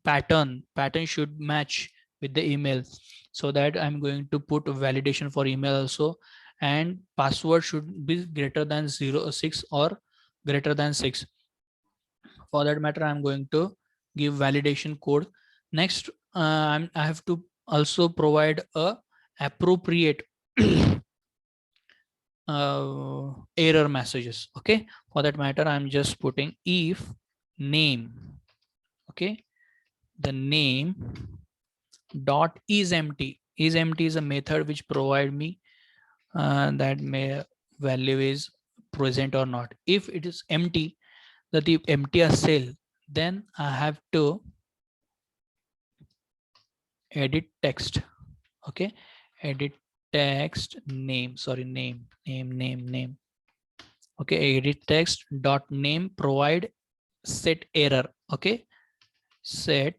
pattern should match with the email, so that I'm going to put validation for email also, and password should be greater than 06 or greater than 6. For that matter I'm going to give validation code. Next I have to also provide a appropriate error messages. Okay, for that matter I'm just putting if name. Okay, the name dot is empty. Is empty is a method which provide me that may value is present or not. If it is empty, that if empty a cell, then I have to edit text. Okay, edit text name, sorry, name. Okay, edit text dot name provide set error. Okay, set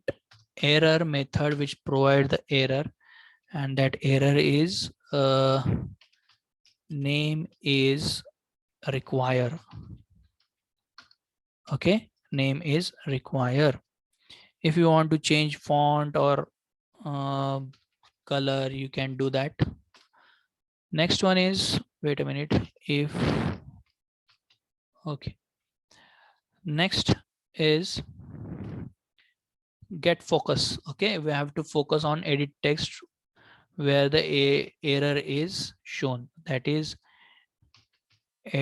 error method which provide the error, and that error is name is require. Okay, name is require. If you want to change font or color, you can do that. Next one is, wait a minute, if, okay, next is get focus. Okay, we have to focus on edit text where the error is shown, that is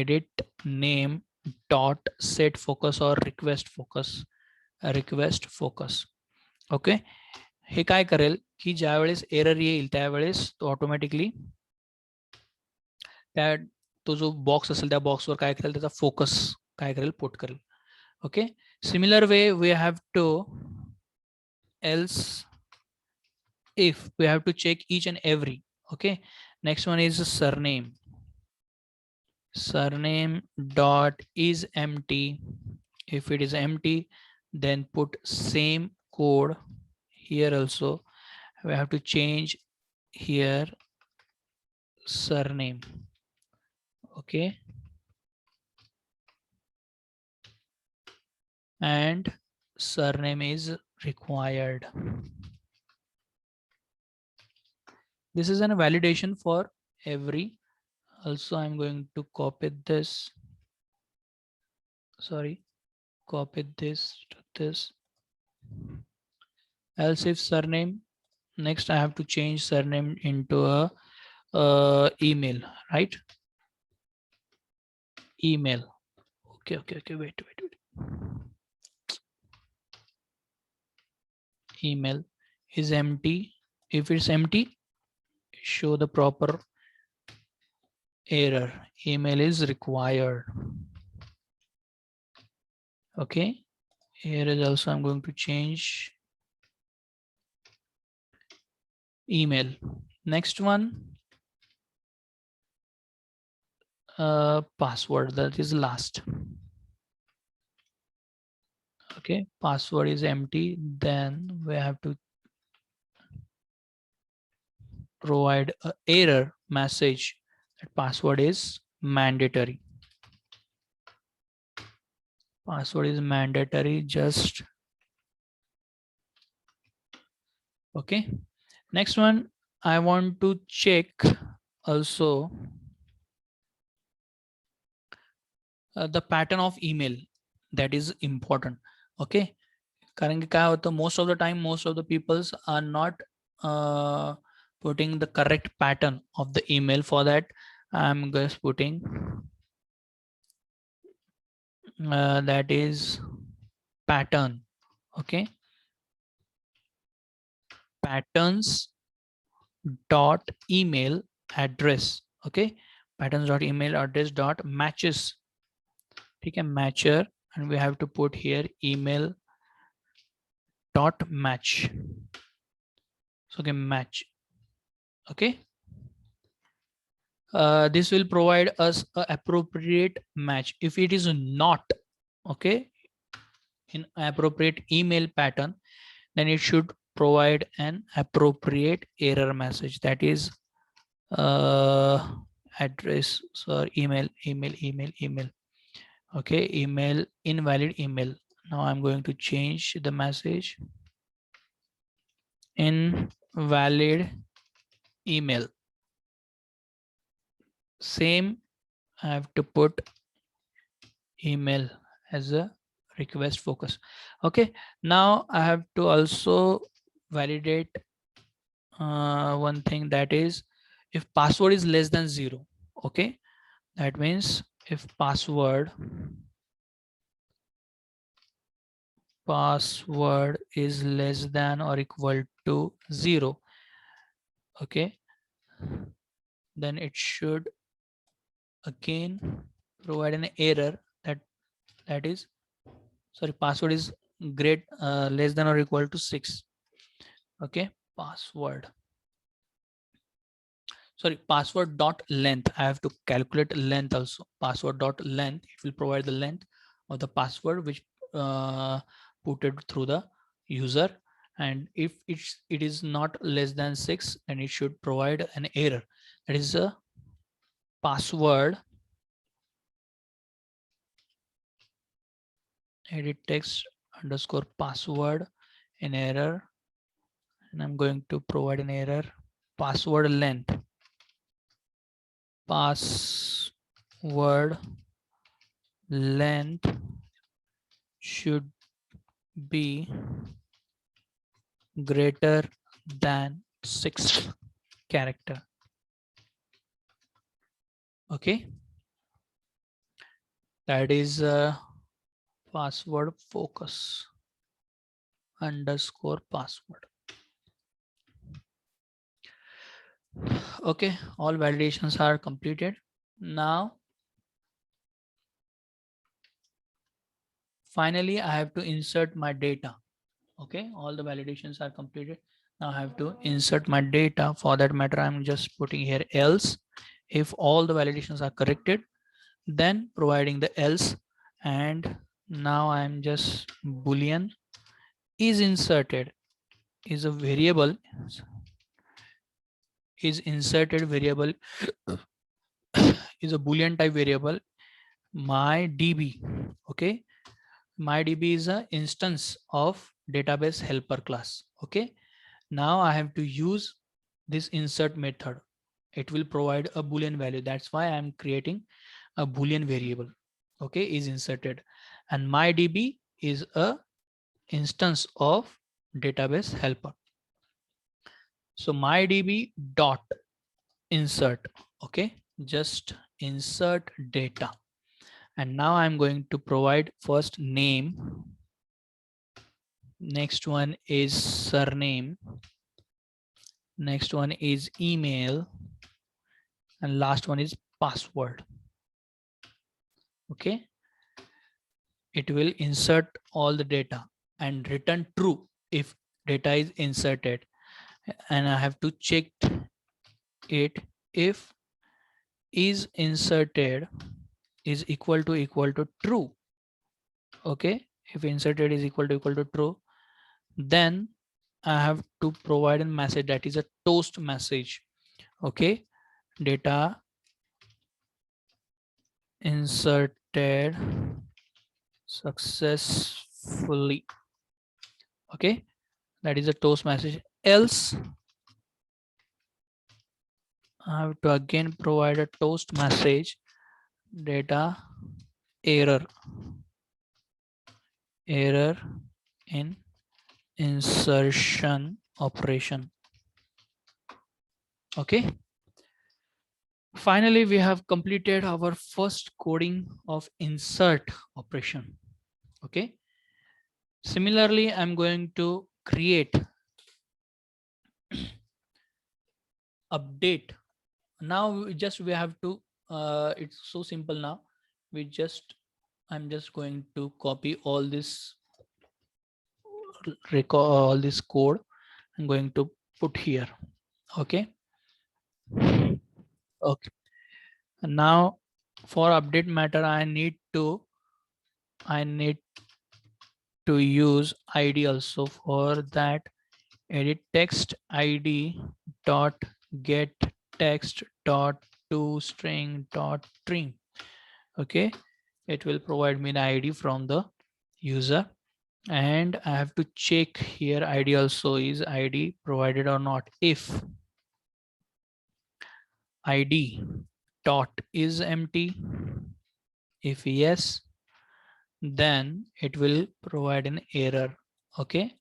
edit name dot set focus or request focus. Okay, हे काय करेल की ज्या वेळेस error येईल त्यावेळेस तो automatically त्या तो जो बॉक्स असेल त्या बॉक्सवर काय करेल, त्याचा फोकस काय करेल, पुट करेल. Okay, similar way we have to else if we have to check each and every. Okay, next one is surname dot is empty. If it is empty, then put same code here also. We have to change here surname. Okay, and surname is required. This is a validation for every. Also, I'm going to copy this. Sorry, copy this to this. Else if surname, next I have to change surname into a email, right? Email. Okay, wait. Email is empty. If it's empty, show the proper error. Email is required. Okay, here is also I'm going to change email. Next one, password, that is last. Okay, password is empty, then we have to provide an error message that password is mandatory. Password is mandatory, just okay. Next one, I want to check also the pattern of email, that is important. Okay, कारण की काय होतं, most of the time most of the peoples are not putting the correct pattern of the email. For that I'm just putting that is pattern. Okay, patterns dot email address. Okay, patterns dot email address dot matches. Okay, matcher, and we have to put here email dot match. So okay, match. Okay, this will provide us a appropriate match. If it is not okay in appropriate email pattern, then it should provide an appropriate error message, that is address, so email. Okay, email invalid email. Now I'm going to change the message invalid email. Same, I have to put email as a request focus. Okay, now I have to also validate one thing, that is if password is less than 0. Okay, that means if password is less than or equal to 0, okay, then it should again provide an error that is, sorry, password is less than or equal to 6. Okay, password dot length, I have to calculate length also. Password dot length, it will provide the length of the password which put it through the user, and if it is not less than 6, then it should provide an error, that is a password edit text underscore password an error, and I'm going to provide an error password length. password length should be greater than 6 character. Okay, that is password focus underscore password. Okay, all validations are completed. Now finally I have to insert my data. Okay, all the validations are completed. Now I have to insert my data. For that matter, I'm just putting here else. If all the validations are corrected, then providing the else, and now I'm just boolean is inserted is a variable is inserted variable is a boolean type variable my db. Okay, my db is a instance of database helper class. Okay, now I have to use this insert method. It will provide a boolean value. That's why I'm creating a boolean variable. Okay, is inserted, and my db is a instance of database helper. So my db dot insert. Okay, just insert data, and now I'm going to provide first name, next one is surname, next one is email, and last one is password. Okay, it will insert all the data and return true if data is inserted, and I have to check it if is inserted is equal to true. Okay, if inserted is equal to true, then I have to provide a message that is a toast message. Okay, data inserted successfully. Okay, that is a toast message. Else I have to again provide a toast message, data error in insertion operation. Okay, finally we have completed our first coding of insert operation. Okay, similarly I'm going to create update. Now we have to it's so simple. Now I'm just going to copy all this record, all this code. I'm going to put here. Okay, okay, now for update matter I need to use id also. For that, edit text id dot get text dot to string dot string. Okay, it will provide me the id from the user, and I have to check here id also is id provided or not. If id dot is empty, if yes, then it will provide an error. Okay,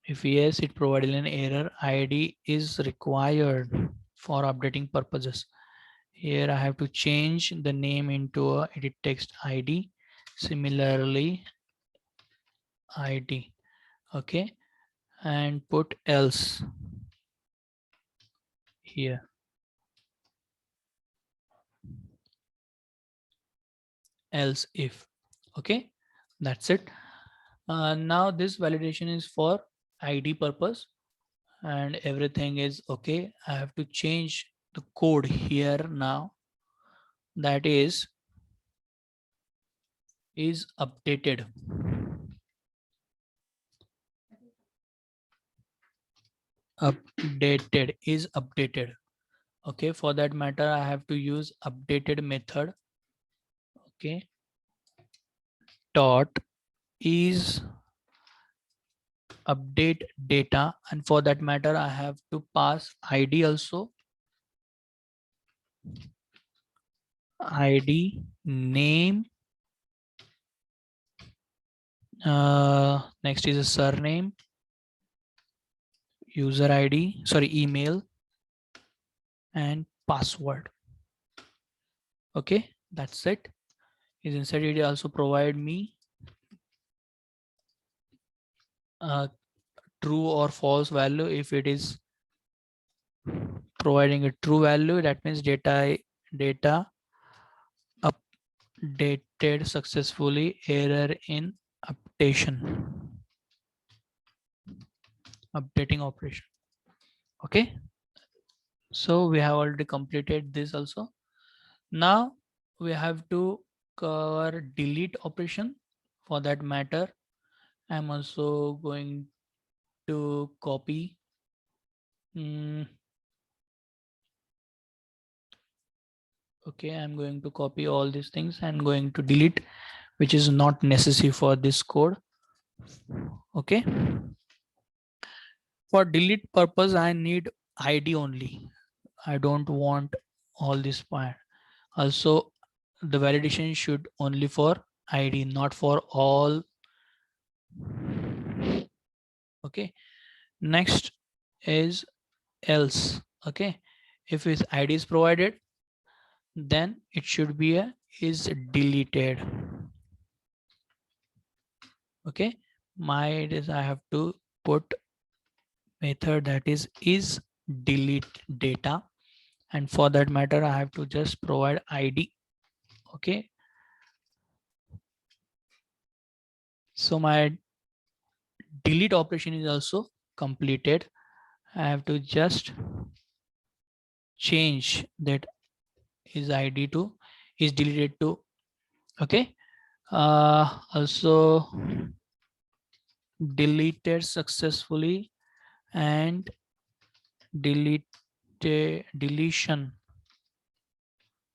if yes, it provided an error. id is required for updating purposes. Here I have to change the name into a edit text id. Similarly id. Okay, and put else here. Else if. Okay, that's it. Now this validation is for id purpose and everything is okay. I have to change the code here now. That is updated. Updated is updated. Okay, for that matter I have to use updated method. Okay, dot is update data, and for that matter I have to pass ID also, ID, name, next is a surname, user ID, sorry, email, and password. Okay, that's it. Is inside it also provide me a true or false value. If it is providing a true value, that means data updated successfully, error in updating operation. Okay, so we have already completed this also. Now we have to cover delete operation. For that matter, I'm also going to copy okay, I'm going to copy all these things and going to delete, which is not necessary for this code. Okay, for delete purpose I need ID only. I don't want all this part. Also, the validation should only for ID, not for all. Okay, next is else. Okay, if his ID is provided, then it should be a is deleted. Okay, my is I have to put method that is delete data, and for that matter I have to just provide ID. Okay, so my delete operation is also completed. I have to just change that is ID to is deleted to. Okay, also deleted successfully and deletion.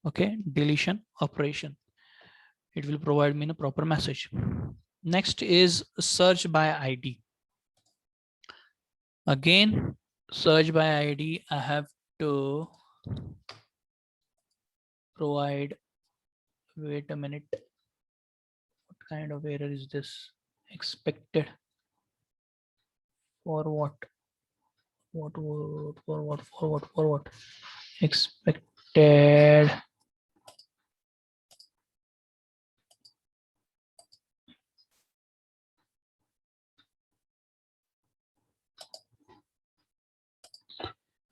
Okay, deletion operation, it will provide me a proper message. Next is search by ID. Again, search by ID, I have to provide, wait a minute, what kind of error is this? Expected for what? For what? Expected.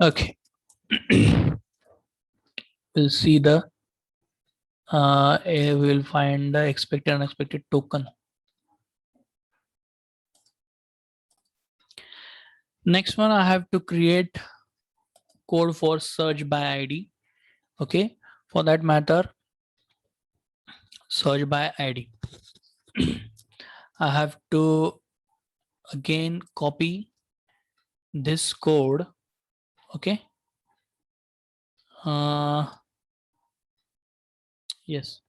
Okay. We'll see the we'll find the expected unexpected token. Next one, I have to create code for search by ID. Okay, for that matter, search by ID. I have to again copy this code. Okay. Yes,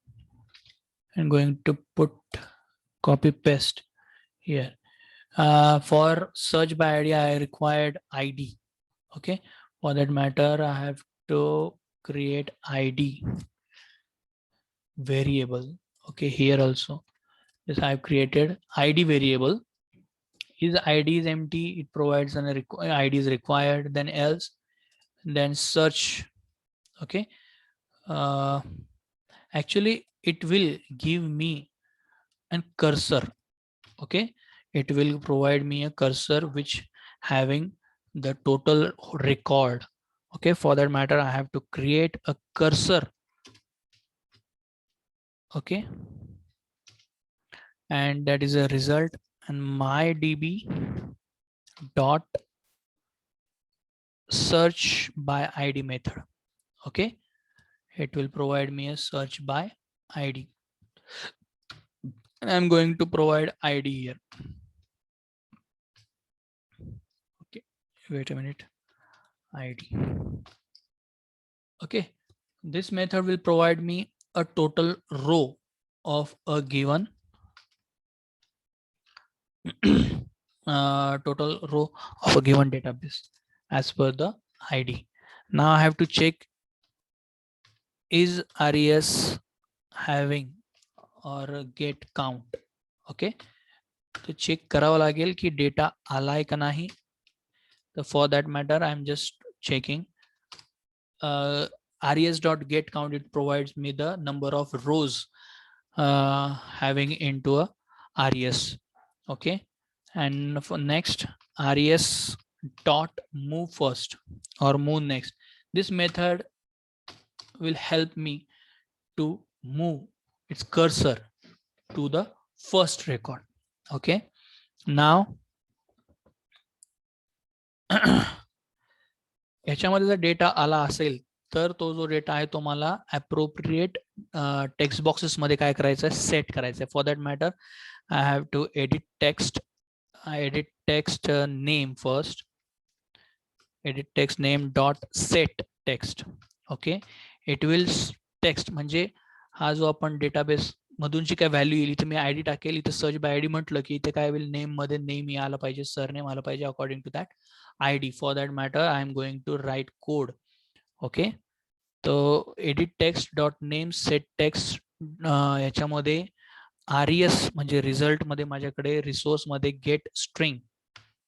I'm going to put copy paste here. For search by ID, I required ID. Okay, for that matter, I have to create ID variable. Okay, here also, yes, I've created ID variable. His ID is empty, it provides an ID is required, then else, then search. Okay, actually it will give me a cursor. Okay, it will provide me a cursor which having the total record. Okay, for that matter I have to create a cursor. Okay, and that is a result, and my db dot search by ID method. Okay, it will provide me a search by ID, and I'm going to provide ID here. Okay, wait a minute, ID. Okay, this method will provide me a total row of a given total row of a given database as per the ID. Now I have to check, is RES having or get count. Okay, तो check करावं लागेल की data आलाय का नाही. So for that matter, I'm just checking res.getCount. It provides me the number of rows having into a res. Okay, and for next, res dot move first or move next. This method will help me to move its cursor to the first record. Okay, now याच्यामध्ये जर data आला असेल तर तो जो data आहे तो मला अप्रोप्रिएट टेक्स्ट बॉक्सेस मध्ये काय करायचं आहे, सेट करायचं आहे. For that matter I have to edit text name first. Edit text name dot set text. Okay, it will text म्हणजे हा जो आपण डेटाबेस मधून जी काय व्हॅल्यू येईल, इथे मी आयडी टाकेल. इथे सर्च बाय आयडी म्हटलं की इथे काय होईल, नेम मध्ये नेम आला पाहिजे, सरनेम आलं पाहिजे according to that ID. For that matter, I am going to write code. Okay, so edit text dot name set text याच्यामध्ये RES म्हणजे रिझल्ट मध्ये माझ्याकडे रिसोर्स मध्ये गेट स्ट्रिंग.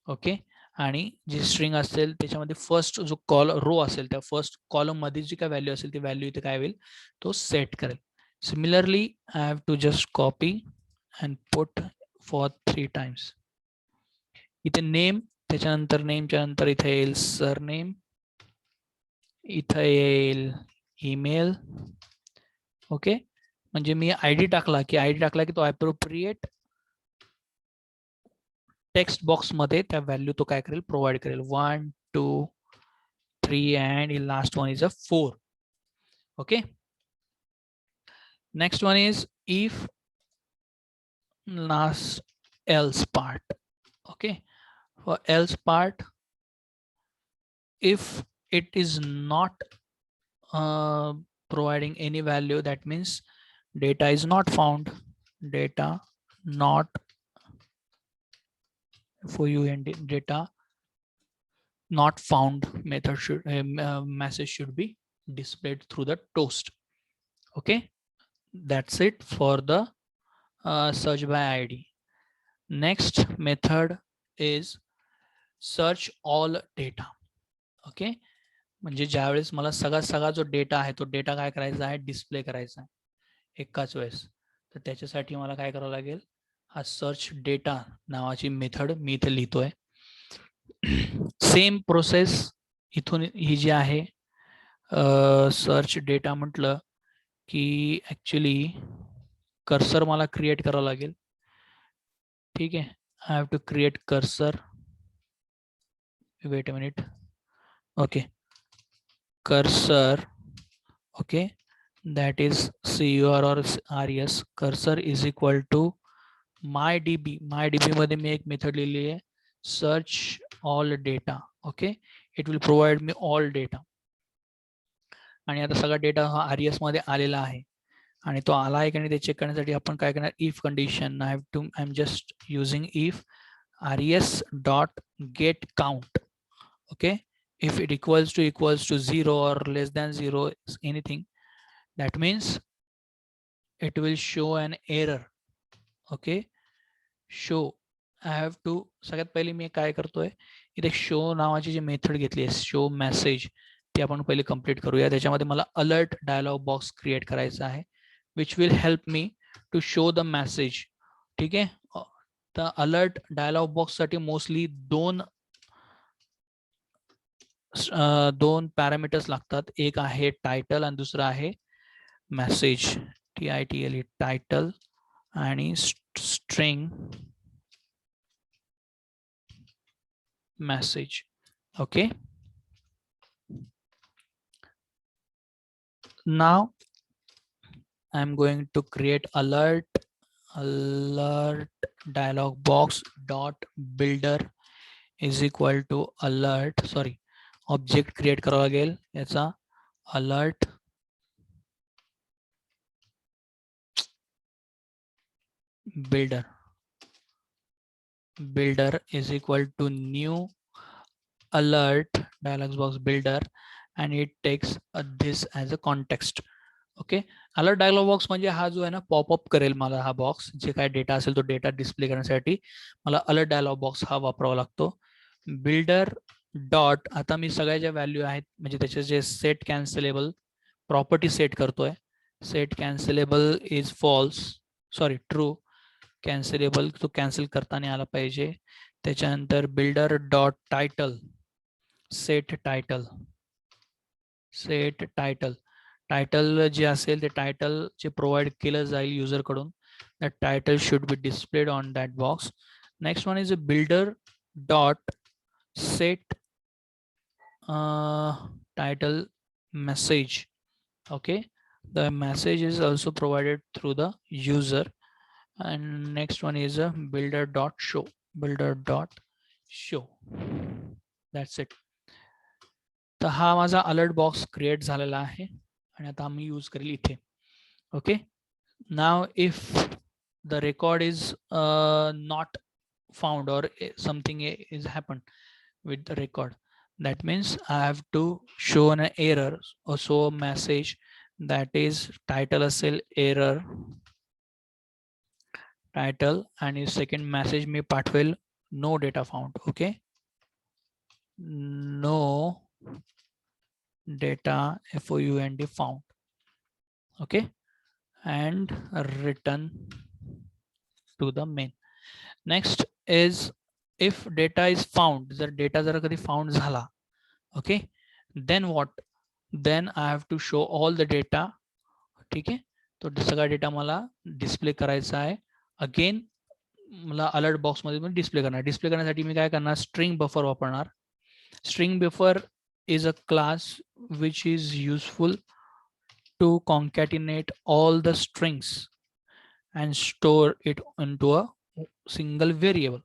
ओके, आणि जी स्ट्रिंग असेल त्याच्यामध्ये फर्स्ट जो रो असेल त्या फर्स्ट कॉलम मध्ये जी काय व्हॅल्यू असेल ती व्हॅल्यू इथे काय होईल, तो सेट करेल. Similarly I have to just copy and put for 3 times. इथे नेम, त्याच्यानंतर नेमच्या नंतर इथे येईल सरनेम, इथे येईल ईमेल. ओके, म्हणजे मी आयडी टाकला की तो अप्रोप्रिएट टेक्स्ट बॉक्स मध्ये त्या व्हॅल्यू तो काय करेल, प्रोव्हाइड करेल. 1 2 3 and last one is a 4. Okay, next one is if last else part. Okay, for else part, if it is not providing any value, that means data is not found. Data not for you and data not found method should message should be displayed through the toast. Okay, that's it for the search by ID. Next method is search all data. Okay, म्हणजे ज्यावेळेस मला सगळा जो data आहे तो data काय करायचा आहे, डिस्प्ले करायचा आहे एकाच वेळेस. तर त्याच्यासाठी मला काय करावं लागेल, हा सर्च डेटा नावाची मेथड मी इथे लिहितोय. सेम प्रोसेस इथून ही जी आहे, सर्च डेटा म्हटलं की ऍक्च्युली कर्सर मला क्रिएट करावं लागेल. ठीक आहे, I have to create cursor. Wait a minute. Okay, cursor. Okay, that is CUR or RES. Cursor is equal to mydb. mydb मध्ये मी एक मेथड लिहिली आहे, search all data. Okay, it will provide me all data. आणि आता सगळा data हा RES मध्ये आलेला आहे आणि तो आला आहे की नाही ते चेक करण्यासाठी आपण काय करणार, if condition. I am just using if RES dot gate count. Okay, if it equals to 0 or less than 0 anything, that means it will show an error. Okay, show. I have to सगळ्यात पहिले मी काय करतोय, इथे show नावाची जी method घेतली आहे, show message, ती आपण पहिले कंप्लीट करूया. त्याच्यामध्ये मला अलर्ट डायलॉग बॉक्स क्रिएट करायचा आहे, which will help me to show the message. ठीक आहे, तर अलर्ट डायलॉग बॉक्स साठी मोस्टली दोन पॅरामीटर्स लागतात. एक आहे टायटल आणि दुसरा आहे मेसेज. TITLE टायटल आणि string message. Okay, now I am going to create alert dialog box dot builder is equal to alert. Sorry, object create करावा लागेल याचा, alert builder. builder is equal to new alert dialog box builder, and it takes this as a context. ओके, alert dialog box म्हणजे हा जो आहे ना popup करेल मला हा बॉक्स, जे काय डेटा असेल तो डेटा डिस्प्ले करण्यासाठी मला अलर्ट डायलॉग बॉक्स हा वापरावा लागतो. बिल्डर डॉट, आता मी सगळ्या ज्या व्हॅल्यू आहेत म्हणजे त्याचे जे सेट कॅन्सलेबल प्रॉपर्टी सेट करतोय, set cancelable is false, sorry true, cancelable तो कॅन्सल करता नाही आला पाहिजे. त्याच्यानंतर builder dot title, set title, set title, title जे असेल ते टायटल जे प्रोव्हाइड केलं जाईल युजर कडून, that title should be displayed on that box. Next one is a builder dot set title message. Okay, the message is also provided through the user. And next one is a builder dot show, builder dot show. That's it. तर हा माझा alert box create झालेला आहे आणि आता आम्ही use करेल इथे. Okay, now if the record is not found or something is happened with the record, that means I have to show an error or show a message that is title असेल error title, आणि second message मी पाठवेल no data found. okay, no data found. okay, and return to the main. Next is if data is found, जर data जर कधी found झाला, okay, then what, then I have to show all the data. ठीक आहे, तो सगळा data मला display करायचा आहे. अगेन मला अलर्ट बॉक्स मध्ये डिस्प्ले करणार. डिस्प्ले करण्यासाठी मी काय करणार, स्ट्रिंग बफर वापरणार. String buffer is a class which is useful to concatenate all the strings and store it into a single variable.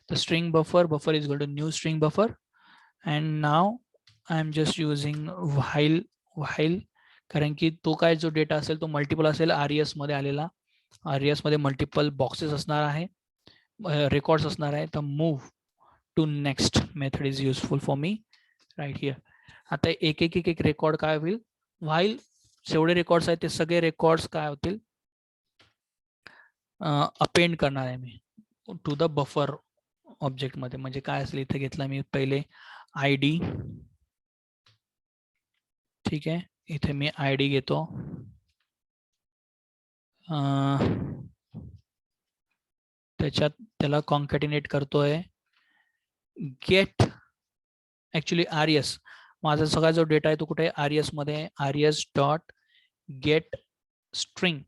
The string buffer is equal to new string buffer, and now I'm just using while कारण की तो काय जो data असेल तो multiple असेल, RES मध्ये आलेला, आरईएस मध्ये मल्टिपल बॉक्सेस असणार आहे, रेकॉर्ड्स असणार आहे. तर move to next method is useful for me right here. आता एक एक एक एक रेकॉर्ड काय होईल, व्हाईल जेवढे रेकॉर्ड्स आहेत ते सगळे रेकॉर्ड्स काय होतील, अपेंड करणार आहे मी टू द बफर ऑब्जेक्ट मध्ये. म्हणजे काय असेल, इथे घेतला मी पहिले आय डी, ठीक आहे, इथे मी आय डी घेतो, त्याच्यात त्याला कॉन्कॅटिनेट करतोय गेट, ऍक्च्युली आरईएस, माझा सगळा जो डेटा आहे तो कुठे, आरईएस मध्ये, RES dot gate string.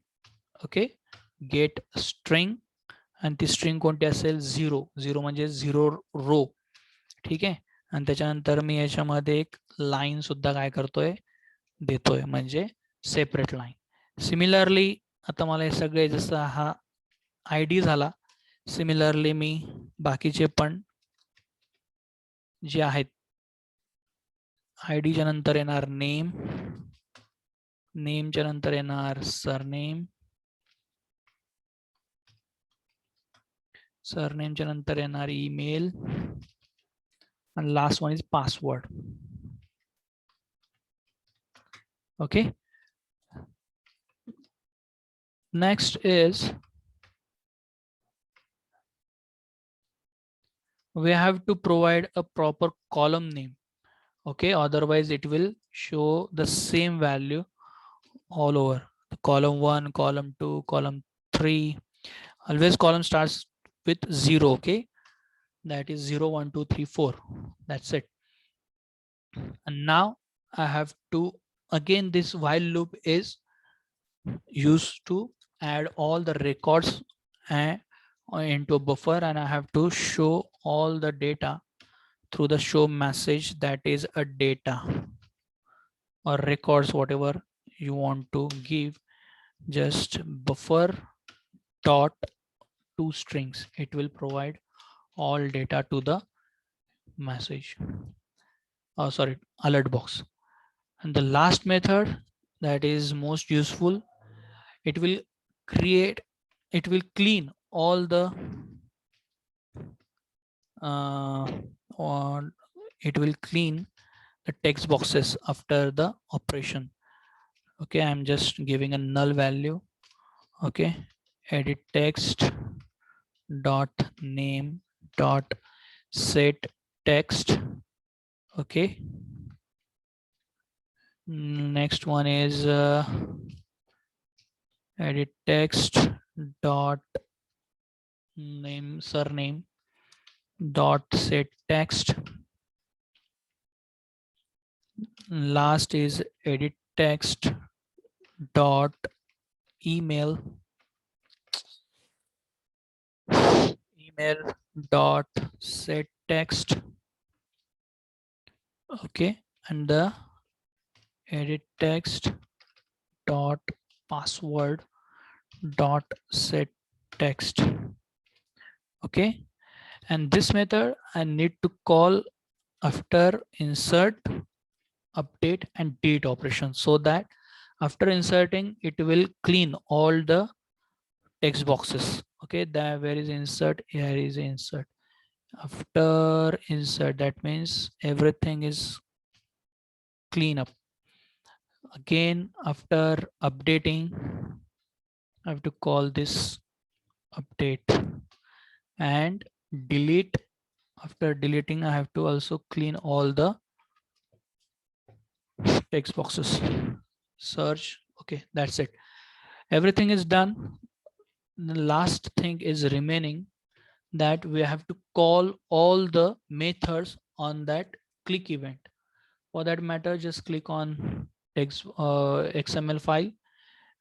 Okay, gate string, आणि ती स्ट्रिंग कोणती असेल, 0, 0 म्हणजे 0 रो. ठीक आहे, आणि त्याच्यानंतर मी याच्यामध्ये एक लाईन सुद्धा काय करतोय, देतोय, म्हणजे सेपरेट लाईन. सिमिलरली आता मला हे सगळे, जसं हा आय डी झाला, सिमिलरली मी बाकीचे पण जे आहेत, आय डीच्या नंतर येणार नेम, नेमच्या नंतर येणार सरनेम, सरनेमच्या नंतर येणार ईमेल, आणि last one is password. Okay, next is we have to provide a proper column name. Okay, otherwise it will show the same value all over, column 1, column 2, column 3. Always column starts with 0. okay, that is 0 1 2 3 4, that's it. And now I have to, again this while loop is used to add all the records into a buffer, and I have to show all the data through the show message, that is a data or records, whatever you want to give. Just buffer dot two strings, it will provide all data to the message, sorry, alert box. And the last method that is most useful, it will create, it will clean all the or it will clean the text boxes after the operation. Okay, I'm just giving a null value. Okay, edit text dot name dot set text. Okay, next one is edit text dot name surname dot set text. Last is edit text dot email dot set text. Okay, and the edit text dot password dot set text. Okay, and this method I need to call after insert, update and delete operation, so that after inserting it will clean all the text boxes. Okay, there where is insert, here is insert. After insert, that means everything is clean up. Again, after updating, I have to call this update and delete. After deleting, I have to also clean all the text boxes. Search. Okay, that's it. Everything is done. The last thing is remaining, that we have to call all the methods on that click event. For that matter, just click on text XML file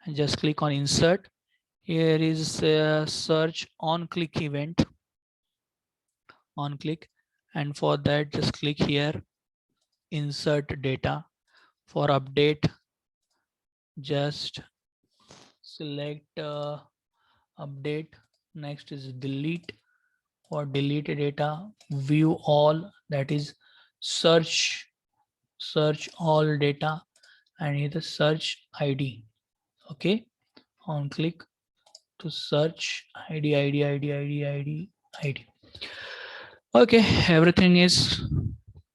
and just click on insert. Here is search on click event, on click, and for that just click here insert data. For update, just select update. Next is delete. For delete data, view all, that is search all data, and here the search ID. Okay, on click to search ID. Okay, everything is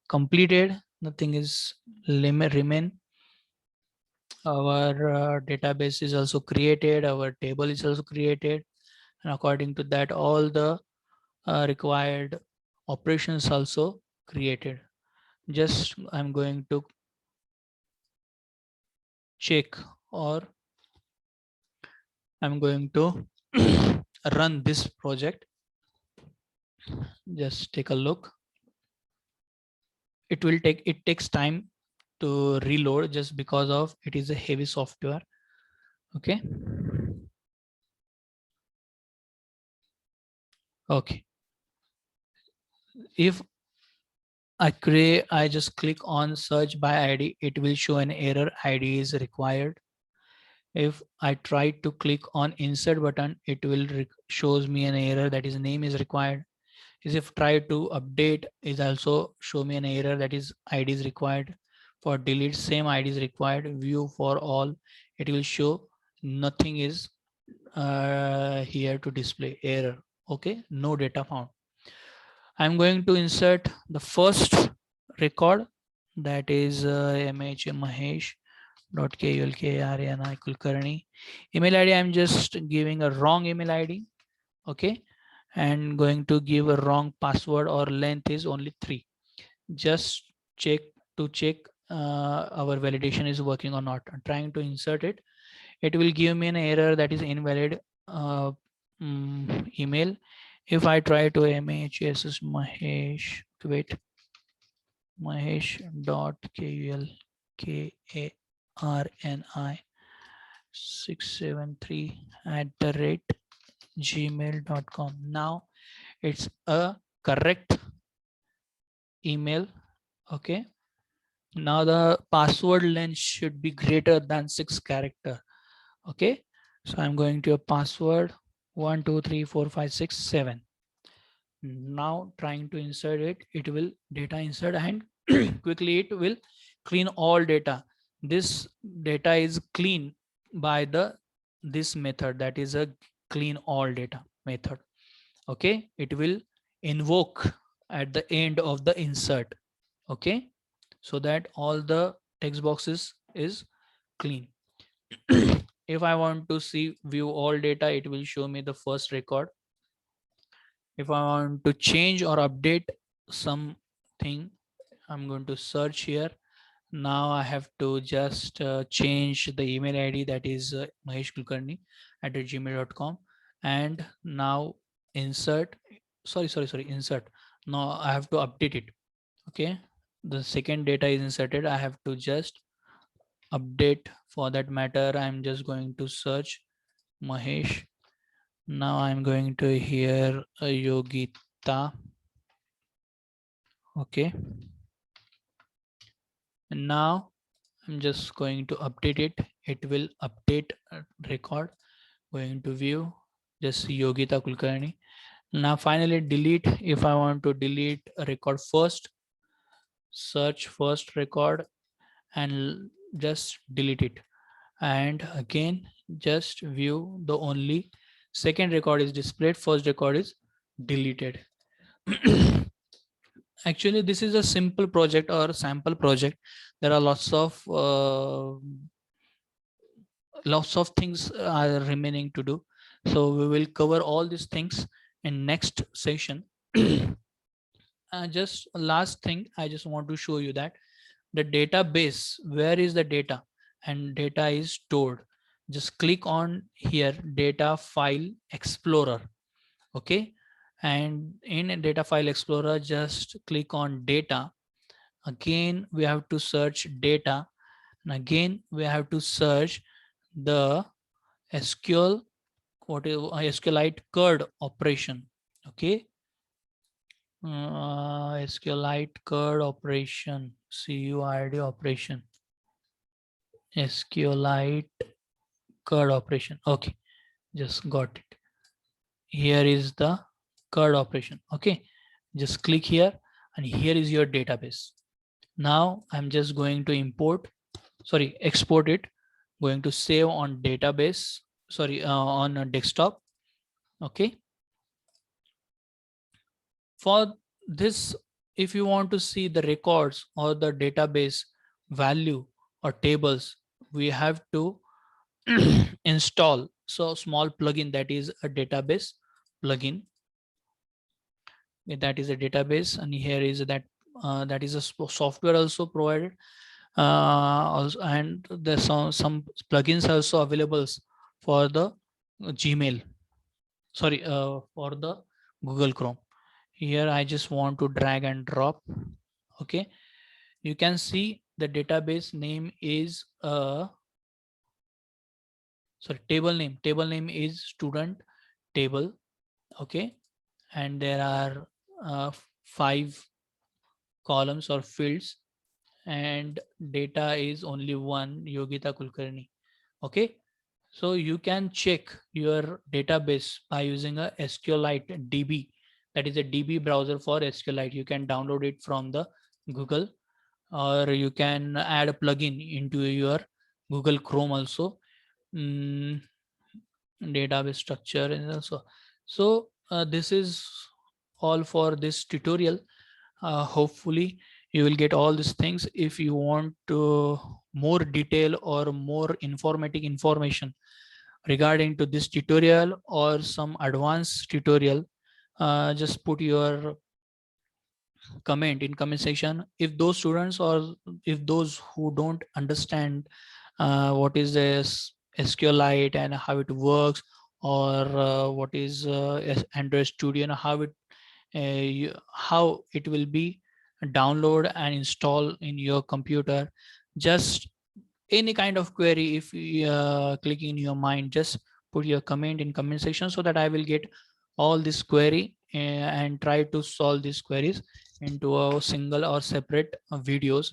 completed, nothing is remain. Our database is also created, our table is also created, and according to that all the required operations also created. Just I'm going to check, or I'm going to run this project. Just take a look. It takes time to reload, just because of it is a heavy software. Okay. Okay. If I just click on search by ID, it will show an error, ID is required. If I try to click on insert button, it will shows me an error, that is name is required. If try to update, is also show me an error, that is ID is required. For delete, same ID is required. View for all, it will show nothing is here to display error. Okay, no data found. I'm going to insert the first record, that is MH Mahesh .kulkarni Kulkarni. Email ID, I'm just giving a wrong email ID. Okay, and going to give a wrong password, or length is only 3. Just check our validation is working or not. I'm trying to insert it, it will give me an error, that is invalid email. If I try to MHS Mahesh, wait, Mahesh .kulkarni 673 @gmail.com. Now it's a correct email. Okay, now the password length should be greater than 6 character. Okay, so I'm going to a password 1 2 3 4 5 6 7. Now trying to insert it, it will data insert, and quickly it will clean all data. This data is clean by this method, that is a clean all data method. Okay, it will invoke at the end of the insert. Okay, so that all the text boxes is clean. If I want to see view all data, it will show me the first record. If I want to change or update something, I'm going to search here. Now I have to just change the email ID, that is maheshkulkarni@gmail.com, and now insert, insert. Now I have to update it. Okay, the second data is inserted. I have to just update. For that matter, I'm just going to search Mahesh. Now I'm going to here Yogita. Okay, and now I'm just going to update it. It will update record. Going to view, just Yogita Kulkarni. Now finally delete. If I want to delete a record first, search first record and just delete it. And again, just view the only second record is displayed, first record is deleted. Actually, this is a simple project or sample project. There are lots of things are remaining to do. So we will cover all these things in next session. Just last thing, I just want to show you that the database, where is the data, and data is stored. Just click on here, data file explorer. Okay, and in data file explorer, just click on data. Again, we have to search data, and again we have to search the SQL, what is SQLite CURD operation. Okay, SQLite CURD operation, CURD operation, SQLite CURD operation. Okay, just got it. Here is the CURD operation. Okay, just click here, and here is your database. Now I'm just going to export it. Going to save on database, on a desktop. Okay, for this, if you want to see the records or the database value or tables, we have to install so small plugin, that is a database plugin. That is a database, and here is that that is a software also provided. Also, and there's some plugins also available for the Gmail, for the Google Chrome. Here I just want to drag and drop. Okay, you can see the database name is table name is student table. Okay, and there are 5 columns or fields, and data is only one, Yogita Kulkarni. Okay, so you can check your database by using a SQLite DB. That is a DB browser for SQLite. You can download it from the Google, or you can add a plugin into your Google Chrome also. Database structure and also. So this is all for this tutorial. Hopefully you will get all these things. If you want more detail or more informative information regarding to this tutorial or some advanced tutorial, just put your comment in comment section. If those students or if those who don't understand what is this SQLite and how it works, or what is Android Studio and how it will be download and install in your computer, just any kind of query, if you click in your mind, just put your comment in comment section, so that I will get all this query and try to solve these queries into a single or separate videos.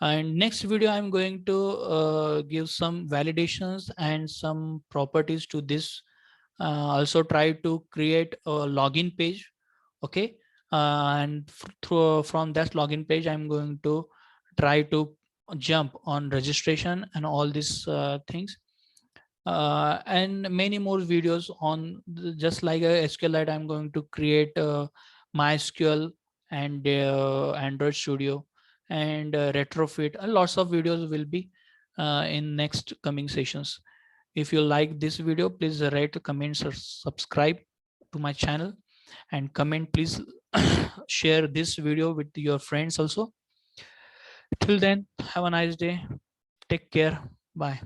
And next video I'm going to give some validations and some properties to this. Also try to create a login page. Okay, and from that login page I'm going to try to jump on registration and all these things, and many more videos on just like a SQLite. I'm going to create MySQL and Android Studio and retrofit, and lots of videos will be in next coming sessions. If you like this video, please write comments or subscribe to my channel, and comment, please share this video with your friends also. Till then, have a nice day. Take care. Bye.